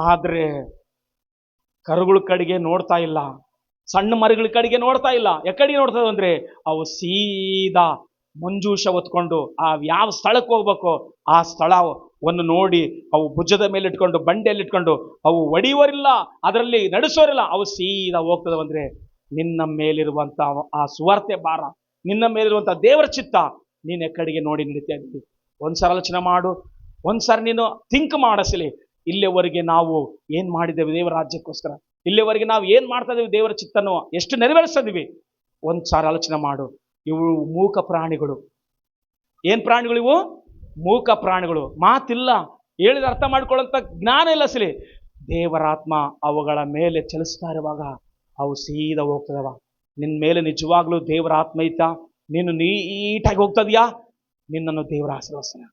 ಆದ್ರೆ ಕರುಗಳ ಕಡೆಗೆ ನೋಡ್ತಾ ಇಲ್ಲ, ಸಣ್ಣ ಮರಿಗಳ ಕಡೆಗೆ ನೋಡ್ತಾ ಇಲ್ಲ. ಎಕಡೆಗೆ ನೋಡ್ತಾವ ಅಂದ್ರೆ ಅವು ಸೀದಾ ಮಂಜೂಷ ಹೊತ್ಕೊಂಡು ಆ ಯಾವ ಸ್ಥಳಕ್ಕೆ ಹೋಗ್ಬೇಕು ಆ ಸ್ಥಳವನ್ನು ನೋಡಿ ಅವು ಭುಜದ ಮೇಲೆ ಇಟ್ಕೊಂಡು ಬಂಡೆಯಲ್ಲಿ ಇಟ್ಕೊಂಡು ಅವು ಒಡೆಯುವರಿಲ್ಲ, ಅದರಲ್ಲಿ ನಡೆಸೋರಿಲ್ಲ, ಅವು ಸೀದಾ ಹೋಗ್ತದವಂದ್ರೆ ನಿನ್ನ ಮೇಲಿರುವಂತ ಆ ಸುವಾರ್ತೆ ಭಾರ, ನಿನ್ನ ಮೇಲಿರುವಂತ ದೇವರ ಚಿತ್ತ, ನೀನು ಕಡೆಗೆ ನೋಡಿ ನಡೀತಾ ಇದ್ದೀವಿ. ಒಂದ್ಸಲ ಆಲೋಚನೆ ಮಾಡು, ಒಂದ್ಸರಿ ನೀನು ಥಿಂಕ್ ಮಾಡಸಲಿ, ಇಲ್ಲಿವರೆಗೆ ನಾವು ಏನ್ ಮಾಡಿದ್ದೇವೆ ದೇವರ ರಾಜ್ಯಕ್ಕೋಸ್ಕರ, ಇಲ್ಲಿವರೆಗೆ ನಾವು ಏನ್ ಮಾಡ್ತಾ ಇದ್ದೀವಿ, ದೇವರ ಚಿತ್ತನ್ನು ಎಷ್ಟು ನೆರವೇರಿಸ್ತಿದ್ದೀವಿ, ಒಂದ್ಸಾರಿ ಆಲೋಚನೆ ಮಾಡು. ಇವು ಮೂಕ ಪ್ರಾಣಿಗಳು. ಏನ್ ಪ್ರಾಣಿಗಳು ಇವು? ಮೂಕ ಪ್ರಾಣಿಗಳು. ಮಾತಿಲ್ಲ, ಹೇಳಿದ ಅರ್ಥ ಮಾಡ್ಕೊಳ್ಳೋಂಥ ಜ್ಞಾನ ಇಲ್ಲ. ಸಲಿ ದೇವರಾತ್ಮ ಅವುಗಳ ಮೇಲೆ ಚಲಿಸ್ತಾ ಇರುವಾಗ ಅವು ಸೀದಾ ಹೋಗ್ತದವ. ನಿನ್ನ ಮೇಲೆ ನಿಜವಾಗ್ಲೂ ದೇವರ ಆತ್ಮ ಐತಾ? ನೀನು ನೀಟಾಗಿ ಹೋಗ್ತದ್ಯಾ? ನಿನ್ನನ್ನು ದೇವರ ಆಶೀರ್ವದಿಸ್ತಾನೆ.